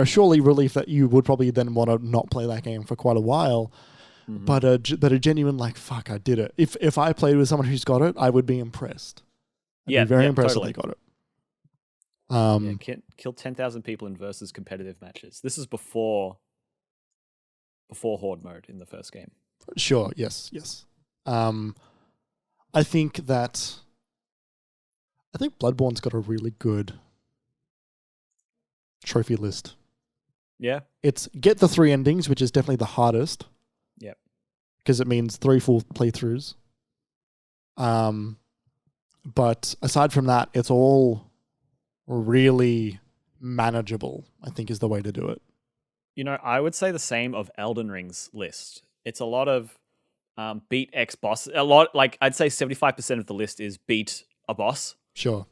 Surely relief that you would probably then want to not play that game for quite a while, but a genuine like, fuck, I did it. If I played with someone who's got it, I would be impressed. I'd be very impressed that they got it. Kill 10,000 people in versus competitive matches. This is before Horde mode in the first game. Sure. Yes. I think Bloodborne's got a really good trophy list. Yeah. It's get the 3 endings, which is definitely the hardest. Yep. Because it means 3 full playthroughs. But aside from that, it's all really manageable, I think is the way to do it. You know, I would say the same of Elden Ring's list. It's a lot of beat X boss. A lot, like I'd say 75% of the list is beat a boss. Sure.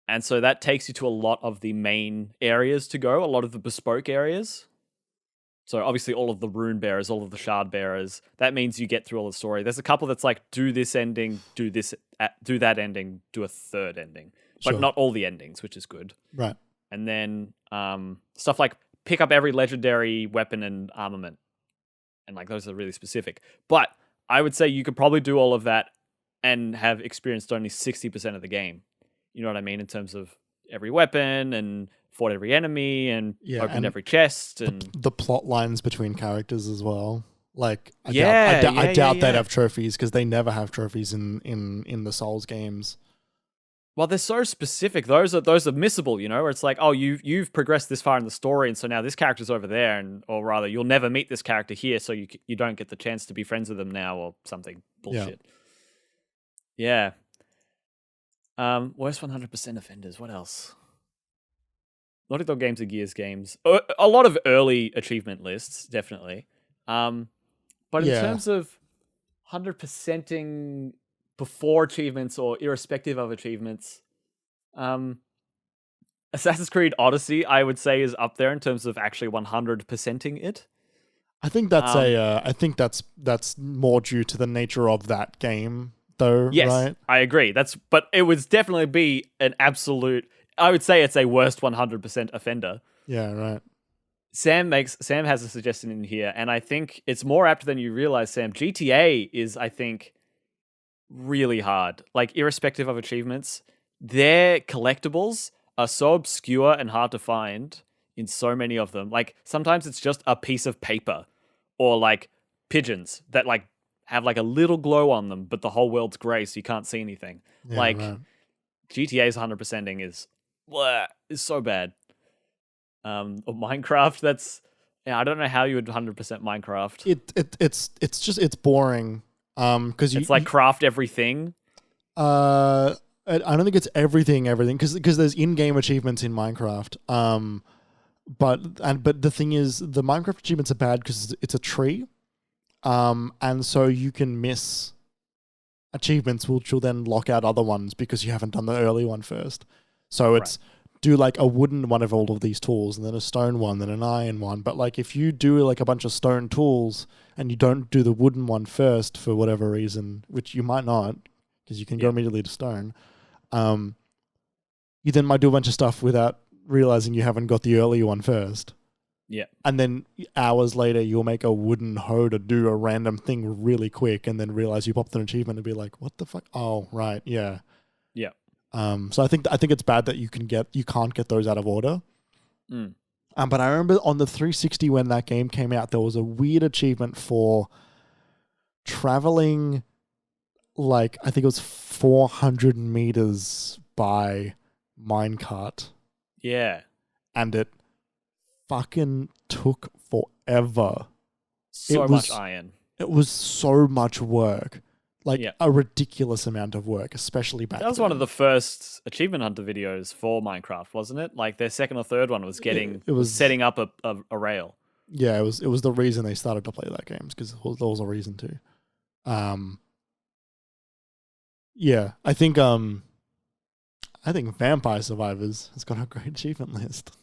And so that takes you to a lot of the main areas to go, a lot of the bespoke areas. So obviously all of the rune bearers, all of the shard bearers, that means you get through all the story. There's a couple that's like, do this ending, do that ending, do a third ending. But Sure. not all the endings, which is good. Right. And then stuff like pick up every legendary weapon and armament. And like those are really specific. But I would say you could probably do all of that and have experienced only 60% of the game. You know what I mean? In terms of every weapon and fought every enemy and opened every chest and the plot lines between characters as well. Like I doubt they'd have trophies because they never have trophies in the Souls games. Well, they're so specific. Those are missable, you know, where it's like, oh, you've progressed this far in the story, and so now this character's over there, or rather, you'll never meet this character here, so you don't get the chance to be friends with them now, or something bullshit. Yeah. Worst 100% offenders. What else? Naughty Dog games and Gears games. A lot of early achievement lists, definitely. But in terms of 100%ing before achievements or irrespective of achievements, Assassin's Creed Odyssey, I would say, is up there in terms of actually 100%ing it. I think that's I think that's more due to the nature of that game, though. Yes, right? I agree. But it would definitely be an absolute. I would say it's a worst 100% offender. Yeah, right. Sam has a suggestion in here, and I think it's more apt than you realize, Sam. GTA is, I think, really hard. Like, irrespective of achievements, their collectibles are so obscure and hard to find in so many of them. Like, sometimes it's just a piece of paper or like pigeons that like have like a little glow on them, but the whole world's grey, so you can't see anything. Yeah, like right. GTA's 100%ing is so bad. Or Minecraft, I don't know how you would 100% Minecraft. It's boring. Because it's like craft everything. I don't think it's everything because there's in-game achievements in Minecraft. But the thing is, the Minecraft achievements are bad because it's a tree. And so you can miss achievements, which will then lock out other ones because you haven't done the early one first. So it's do like a wooden one of all of these tools, and then a stone one, then an iron one. But like if you do like a bunch of stone tools and you don't do the wooden one first for whatever reason, which you might not, because you can go immediately to stone, you then might do a bunch of stuff without realizing you haven't got the earlier one first. Yeah. And then hours later, you'll make a wooden hoe to do a random thing really quick and then realize you popped an achievement and be like, what the fuck? Oh, right. Yeah. Yeah. So I think it's bad that you can't get those out of order. Mm. But I remember on the 360 when that game came out, there was a weird achievement for traveling, like I think it was 400 meters by minecart. Yeah. And it fucking took forever. So much iron. It was so much work. Like a ridiculous amount of work, especially back then. That was one of the first achievement hunter videos for Minecraft, wasn't it? Like their second or third one was setting up a rail. Yeah, it was the reason they started to play that game, because there was a reason to. Yeah, I think Vampire Survivors has got a great achievement list.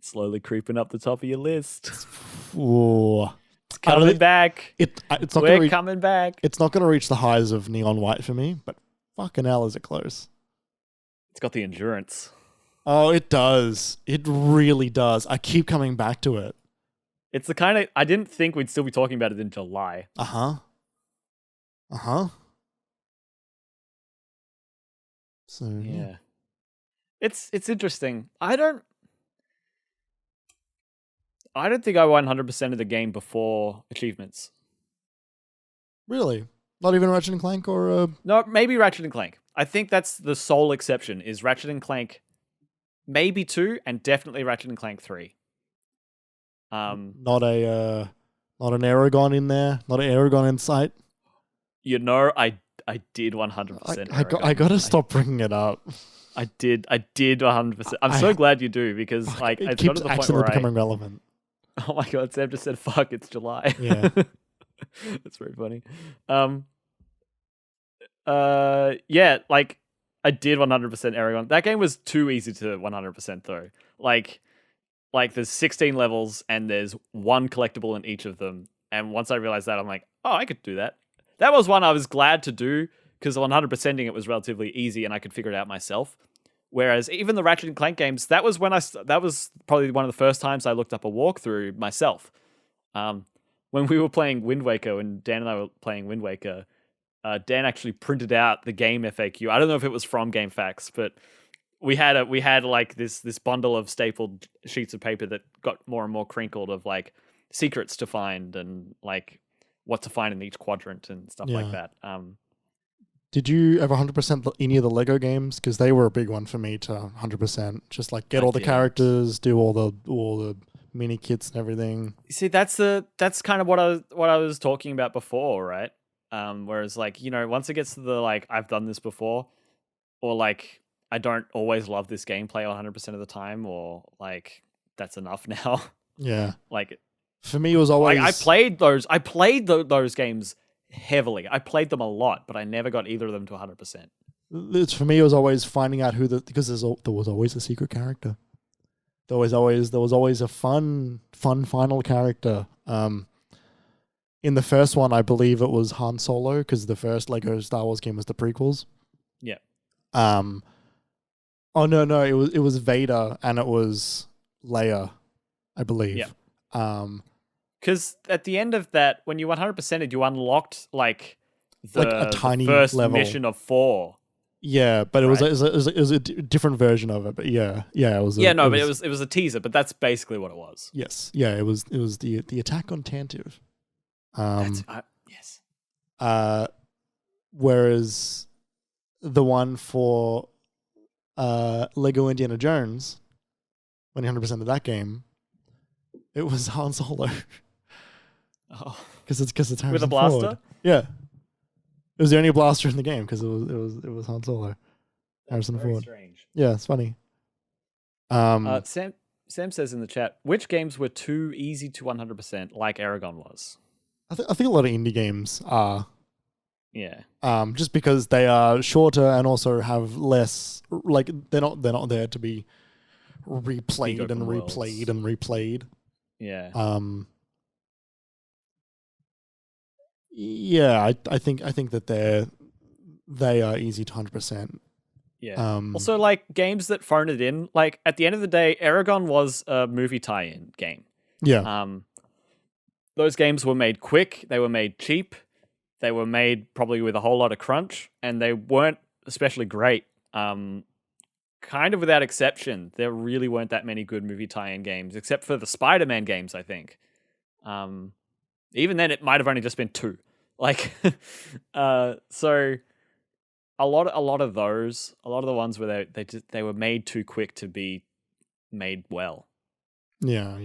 Slowly creeping up the top of your list. Ooh. It's coming back. We're coming back. It's not going to reach the highs of Neon White for me, but fucking hell is it close. It's got the endurance. Oh, it does. It really does. I keep coming back to it. It's the kind of... I didn't think we'd still be talking about it in July. Uh-huh. So, yeah. It's interesting. I don't think I 100% of the game before achievements. Really? Not even Ratchet and Clank or... No, maybe Ratchet and Clank. I think that's the sole exception, is Ratchet and Clank maybe 2 and definitely Ratchet and Clank 3. Not an Aragon in there? Not an Aragon in sight? You know, I did 100%. I gotta stop bringing it up. I did 100%. I'm so glad you do because like It it's keeps got to the point accidentally where becoming relevant. oh my god, Sam just said fuck, it's July. Yeah. That's very funny. Yeah, like I did 100% Aragon. That game was too easy to 100% though. Like there's 16 levels and there's one collectible in each of them. And once I realized that, I'm like, oh, I could do that. That was one I was glad to do because 100%ing it was relatively easy and I could figure it out myself. Whereas even the Ratchet and Clank games, that was probably one of the first times I looked up a walkthrough myself. When we were playing Wind Waker, and Dan and I were playing Wind Waker, Dan actually printed out the game FAQ. I don't know if it was from GameFAQs, but we had like this bundle of stapled sheets of paper that got more and more crinkled of like secrets to find and like what to find in each quadrant and stuff like that. Did you ever 100% any of the Lego games? Because they were a big one for me to 100%. Just like get all the characters, do all the mini kits and everything. See, that's kind of what I was talking about before, right? Whereas like, you know, once it gets to the like I've done this before, or like I don't always love this gameplay 100% of the time, or like that's enough now. Yeah. Like for me, it was always like I played those games heavily. I played them a lot, but I never got either of them to 100%. For me, it was always finding out because there was always a secret character. There was always a fun final character. In the first one, I believe it was Han Solo because the first Lego Star Wars game was the prequels. Yeah. Oh no, it was Vader and it was Leia, I believe. Yeah. Because at the end of that, when you 100%ed, you unlocked like a tiny the first level. mission of 4. Yeah, but it was a different version of it. But yeah, it was. It was a teaser, but that's basically what it was. Yes, yeah, it was the attack on Tantive. Yes. Whereas the one for Lego Indiana Jones, when 100% of that game, it was Han Solo. Oh, because it's Harrison with a blaster. Ford. Yeah, it was the only blaster in the game because it was Han Solo. Harrison Ford. Strange. Yeah, it's funny. Sam says in the chat, which games were too easy to 100% like Aragon was? I think a lot of indie games are. Yeah. Just because they are shorter and also have less, like they're not there to be replayed and replayed and replayed. Yeah. Yeah, I think that they are easy to 100%. Yeah. Also, like games that phone it in, like at the end of the day, Aragon was a movie tie-in game. Yeah. Those games were made quick. They were made cheap. They were made probably with a whole lot of crunch, and they weren't especially great. Kind of without exception, there really weren't that many good movie tie-in games, except for the Spider-Man games, I think. Even then, it might have only just been 2. Like, so a lot of the ones where they were made too quick to be made well. Yeah.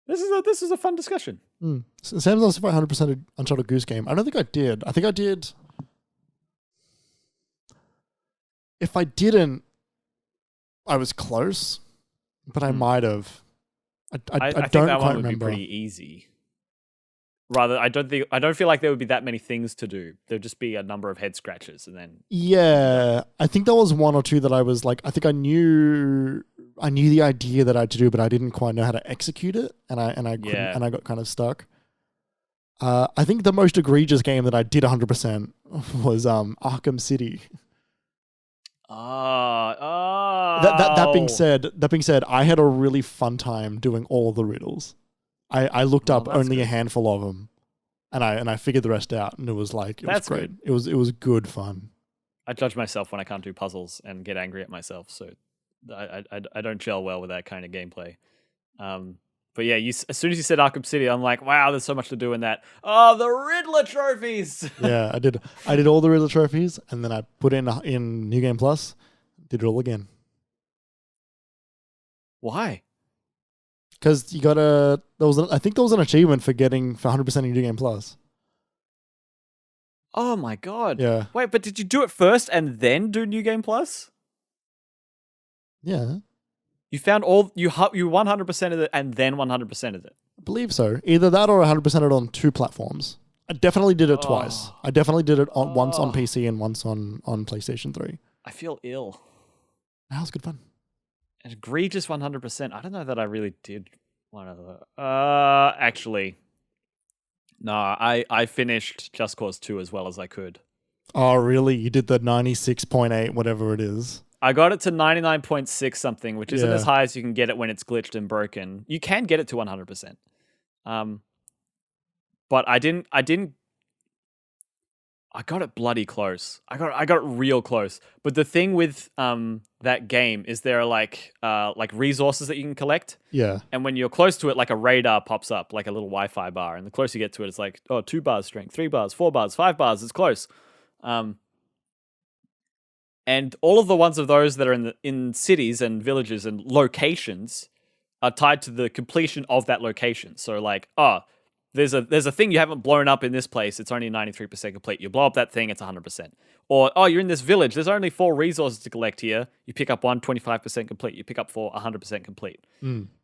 This is a fun discussion. Sam's also 100% Untitled Goose Game. I don't think I did. I think I did. If I didn't, I was close, but I might have. I think don't that quite one would remember. be pretty easy. Rather, I don't feel like there would be that many things to do. There'd just be a number of head scratches, and then I think there was one or two that I was like, I think I knew the idea that I had to do, but I didn't quite know how to execute it, and I couldn't, and I got kind of stuck. I think the most egregious game that I did 100% was Arkham City. That being said, I had a really fun time doing all the riddles. I looked up only a handful of them, and I figured the rest out, and it was like was great. It was good fun. I judge myself when I can't do puzzles and get angry at myself, so I don't gel well with that kind of gameplay. But yeah, as soon as you said Arkham City, I'm like, wow, there's so much to do in that. Oh, the Riddler trophies! Yeah, I did all the Riddler trophies, and then I put in New Game Plus, did it all again. Why? Because you gotta. I think there was an achievement for 100% in New Game Plus. Oh my god. Yeah. Wait, but did you do it first and then do New Game Plus? Yeah. You found you 100% of it and then 100% of it. I believe so. Either that or 100% it on 2 platforms. I definitely did it twice. I definitely did it once on PC and once on PlayStation 3. I feel ill. That was good fun. An egregious 100%. I don't know that I really did one of the... actually... No, I finished Just Cause 2 as well as I could. Oh, really? You did the 96.8, whatever it is. I got it to 99.6 something, which isn't as high as you can get it when it's glitched and broken. You can get it to 100%. But I got it bloody close. I got it real close. But the thing with that game is there are like resources that you can collect. Yeah. And when you're close to it, like a radar pops up, like a little Wi-Fi bar. And the closer you get to it, it's like, 2 bars strength, 3 bars, 4 bars, 5 bars. It's close. And all of the ones of those that are in cities and villages and locations are tied to the completion of that location. So like, there's a thing you haven't blown up in this place. It's only 93% complete. You blow up that thing, it's 100%. Or, you're in this village. There's only 4 resources to collect here. You pick up 1, 25% complete. You pick up 4, 100% complete.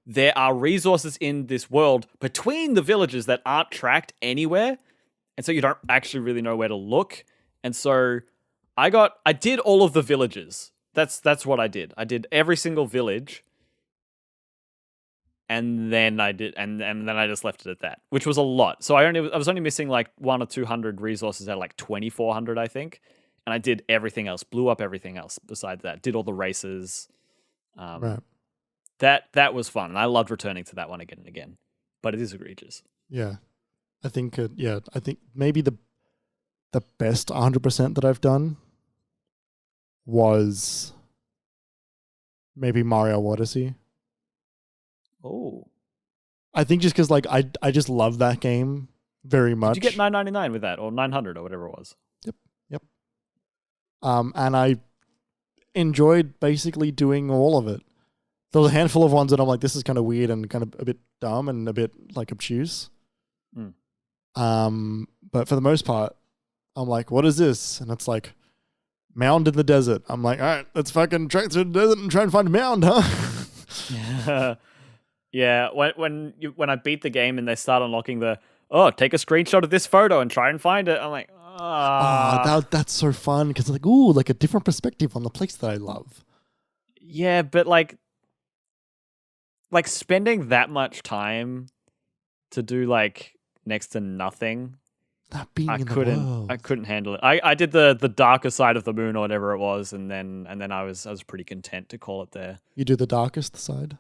There are resources in this world between the villages that aren't tracked anywhere. And so you don't actually really know where to look. And so I did all of the villages. That's what I did. I did every single village. And then I did, and then I just left it at that, which was a lot. So I was only missing like 100 or 200 resources out of like 2,400, I think. And I did everything else, blew up everything else besides that. Did all the races. Right. That was fun, and I loved returning to that one again and again. But it is egregious. Yeah, I think I think maybe the best 100% that I've done was maybe Mario Odyssey. Oh, I think just because like I just love that game very much. Did you get 999 with that, or 900, or whatever it was? Yep. And I enjoyed basically doing all of it. There was a handful of ones that I'm like, this is kind of weird and kind of a bit dumb and a bit like obtuse. But for the most part, I'm like, what is this? And it's like, mound in the desert. I'm like, all right, let's fucking track through the desert and try and find a mound, huh? Yeah, when I beat the game and they start unlocking take a screenshot of this photo and try and find it, I'm like, that's so fun because it's like, ooh, like a different perspective on the place that I love. Yeah, but like spending that much time to do like next to nothing. That being in the world. I couldn't handle it. I did the darker side of the moon or whatever it was, and then I was pretty content to call it there. You do the darkest side?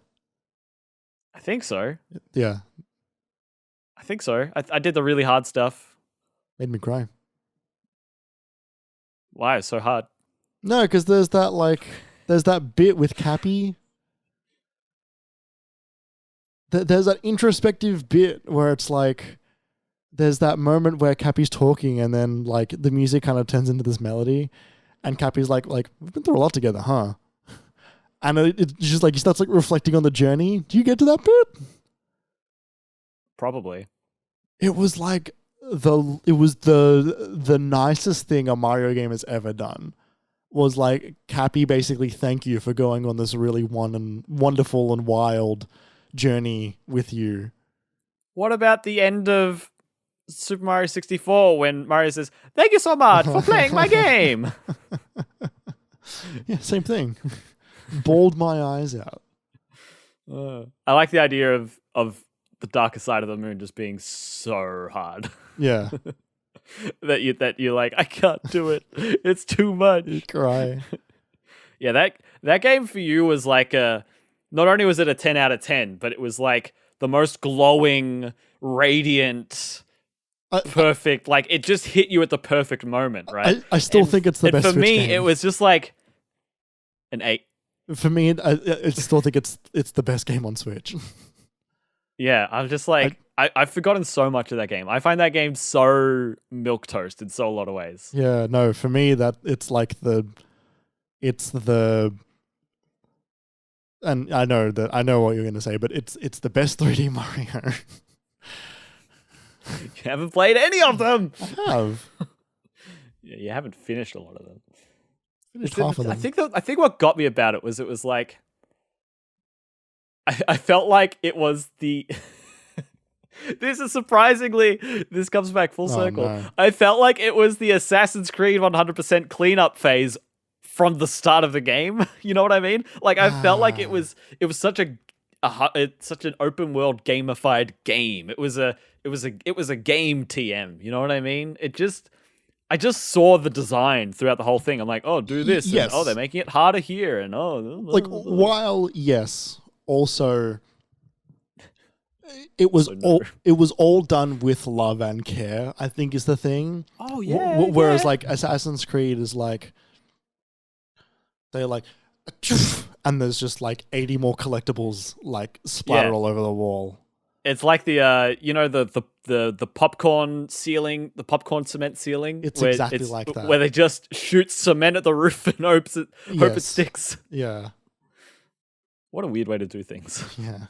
I think so. Yeah. I think so. I did the really hard stuff. Made me cry. Why? It's so hard. No, because there's that bit with Cappy. There's that introspective bit where it's like, there's that moment where Cappy's talking and then like the music kind of turns into this melody, and Cappy's like we've been through a lot together, huh? And it's just like he starts like reflecting on the journey. Do you get to that bit? Probably. It was like the nicest thing a Mario game has ever done. Was like, Cappy basically thank you for going on this really wonderful and wild journey with you. What about the end of Super Mario 64 when Mario says, "Thank you so much for playing my game"? Yeah, same thing. Bawled my eyes out. I like the idea of the darker side of the moon just being so hard. Yeah. that you're like, I can't do it. It's too much. You cry. Yeah, that game for you was like not only was it a 10 out of 10, but it was like the most glowing, radiant, perfect. Like it just hit you at the perfect moment, right? I still think it's the best. For Switch me, game. it was just like an 8. For me, I still think it's the best game on Switch. Yeah, I'm just like, I've forgotten so much of that game. I find that game so milquetoast in so a lot of ways. Yeah, no, for me that it's and I know what you're going to say, but it's the best 3D Mario. You haven't played any of them. I have. Yeah, you haven't finished a lot of them. Finished half of them. I think what got me about it was like I felt like it was the this comes back full circle. No. I felt like it was the Assassin's Creed 100% cleanup phase from the start of the game. You know what I mean? Like I felt like it was such such an open world gamified game. It was a game TM. You know what I mean? I just saw the design throughout the whole thing. I'm like, oh, do this. Yes. And, oh, they're making it harder here. And like while yes, also it was all done with love and care, I think is the thing. Oh yeah. Whereas like Assassin's Creed is like they're like and there's just like 80 more collectibles like splattered all over the wall. It's like the the popcorn ceiling, the popcorn cement ceiling. It's exactly like that. Where they just shoot cement at the roof and hope it sticks. Yeah. What a weird way to do things. Yeah.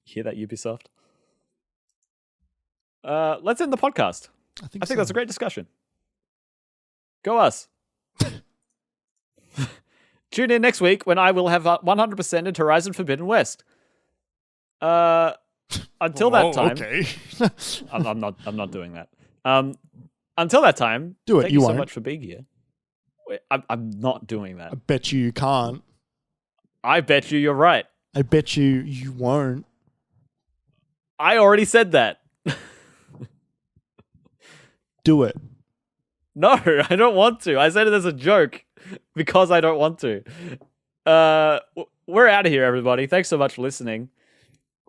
Hear that, Ubisoft? Let's end the podcast. I think that's a great discussion. Go us. Tune in next week when I will have 100% into Horizon Forbidden West. Until that time, okay. I'm not doing that. Until that time, do it. Thank you so much for being here. Wait, I'm not doing that. I bet you can't. I bet you're right. I bet you won't. I already said that. Do it. No, I don't want to. I said it as a joke because I don't want to. We're out of here, everybody. Thanks so much for listening.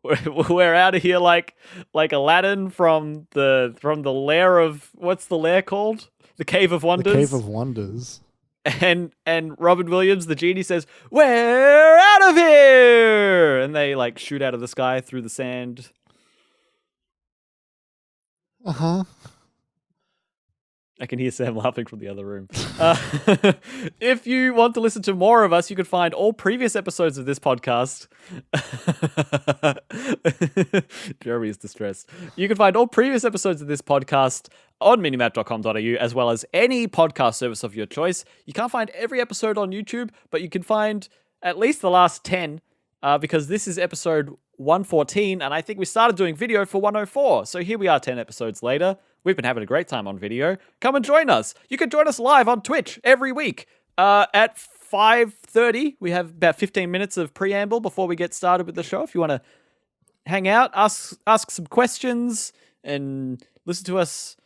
We're out of here like Aladdin from the lair of, what's the lair called? The Cave of Wonders. The Cave of Wonders. And Robin Williams, the genie, says, "We're out of here!" And they like shoot out of the sky through the sand. Uh-huh. I can hear Sam laughing from the other room. If you want to listen to more of us, you can find all previous episodes of this podcast. Jeremy is distressed. You can find all previous episodes of this podcast on minimap.com.au, as well as any podcast service of your choice. You can't find every episode on YouTube, but you can find at least the last 10, because this is episode 114, and I think we started doing video for 104. So here we are 10 episodes later. We've been having a great time on video. Come and join us. You can join us live on Twitch every week at 5:30. We have about 15 minutes of preamble before we get started with the show. If you want to hang out, ask some questions, and listen to us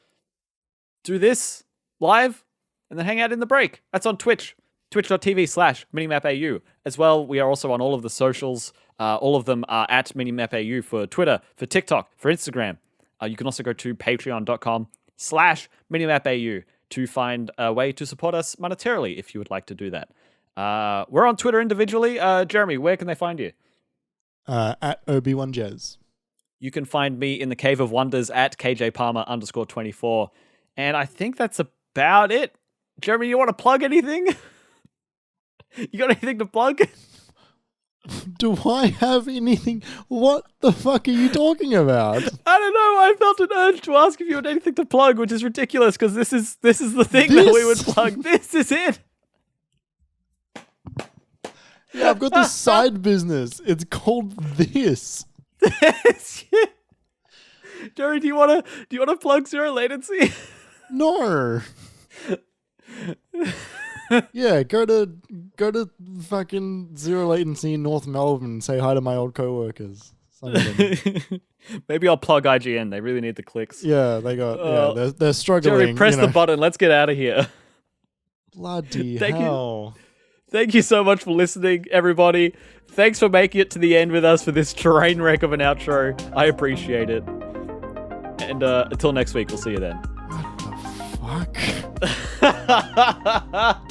do this live, and then hang out in the break. That's on Twitch. Twitch.tv/MiniMapAU. As well, we are also on all of the socials. All of them are at MiniMapAU for Twitter, for TikTok, for Instagram. You can also go to patreon.com/MiniMapAU to find a way to support us monetarily if you would like to do that. We're on Twitter individually. Jeremy, where can they find you? At Obi1Jez. You can find me in the Cave of Wonders at KJPalmer_24. And I think that's about it. Jeremy, you want to plug anything? You got anything to plug? Do I have anything? What the fuck are you talking about? I don't know. I felt an urge to ask if you had anything to plug, which is ridiculous because this is the thing that we would plug. This is it. Yeah, I've got this side business. It's called this. Jerry, do you wanna plug Zero Latency? No. Yeah, go to fucking Zero Latency in North Melbourne and say hi to my old coworkers. Some of them. Maybe I'll plug IGN. They really need the clicks. Yeah, they're struggling. Jerry, press the button. Let's get out of here. Bloody hell. Thank you so much for listening, everybody. Thanks for making it to the end with us for this train wreck of an outro. I appreciate it. And until next week, we'll see you then. What the fuck?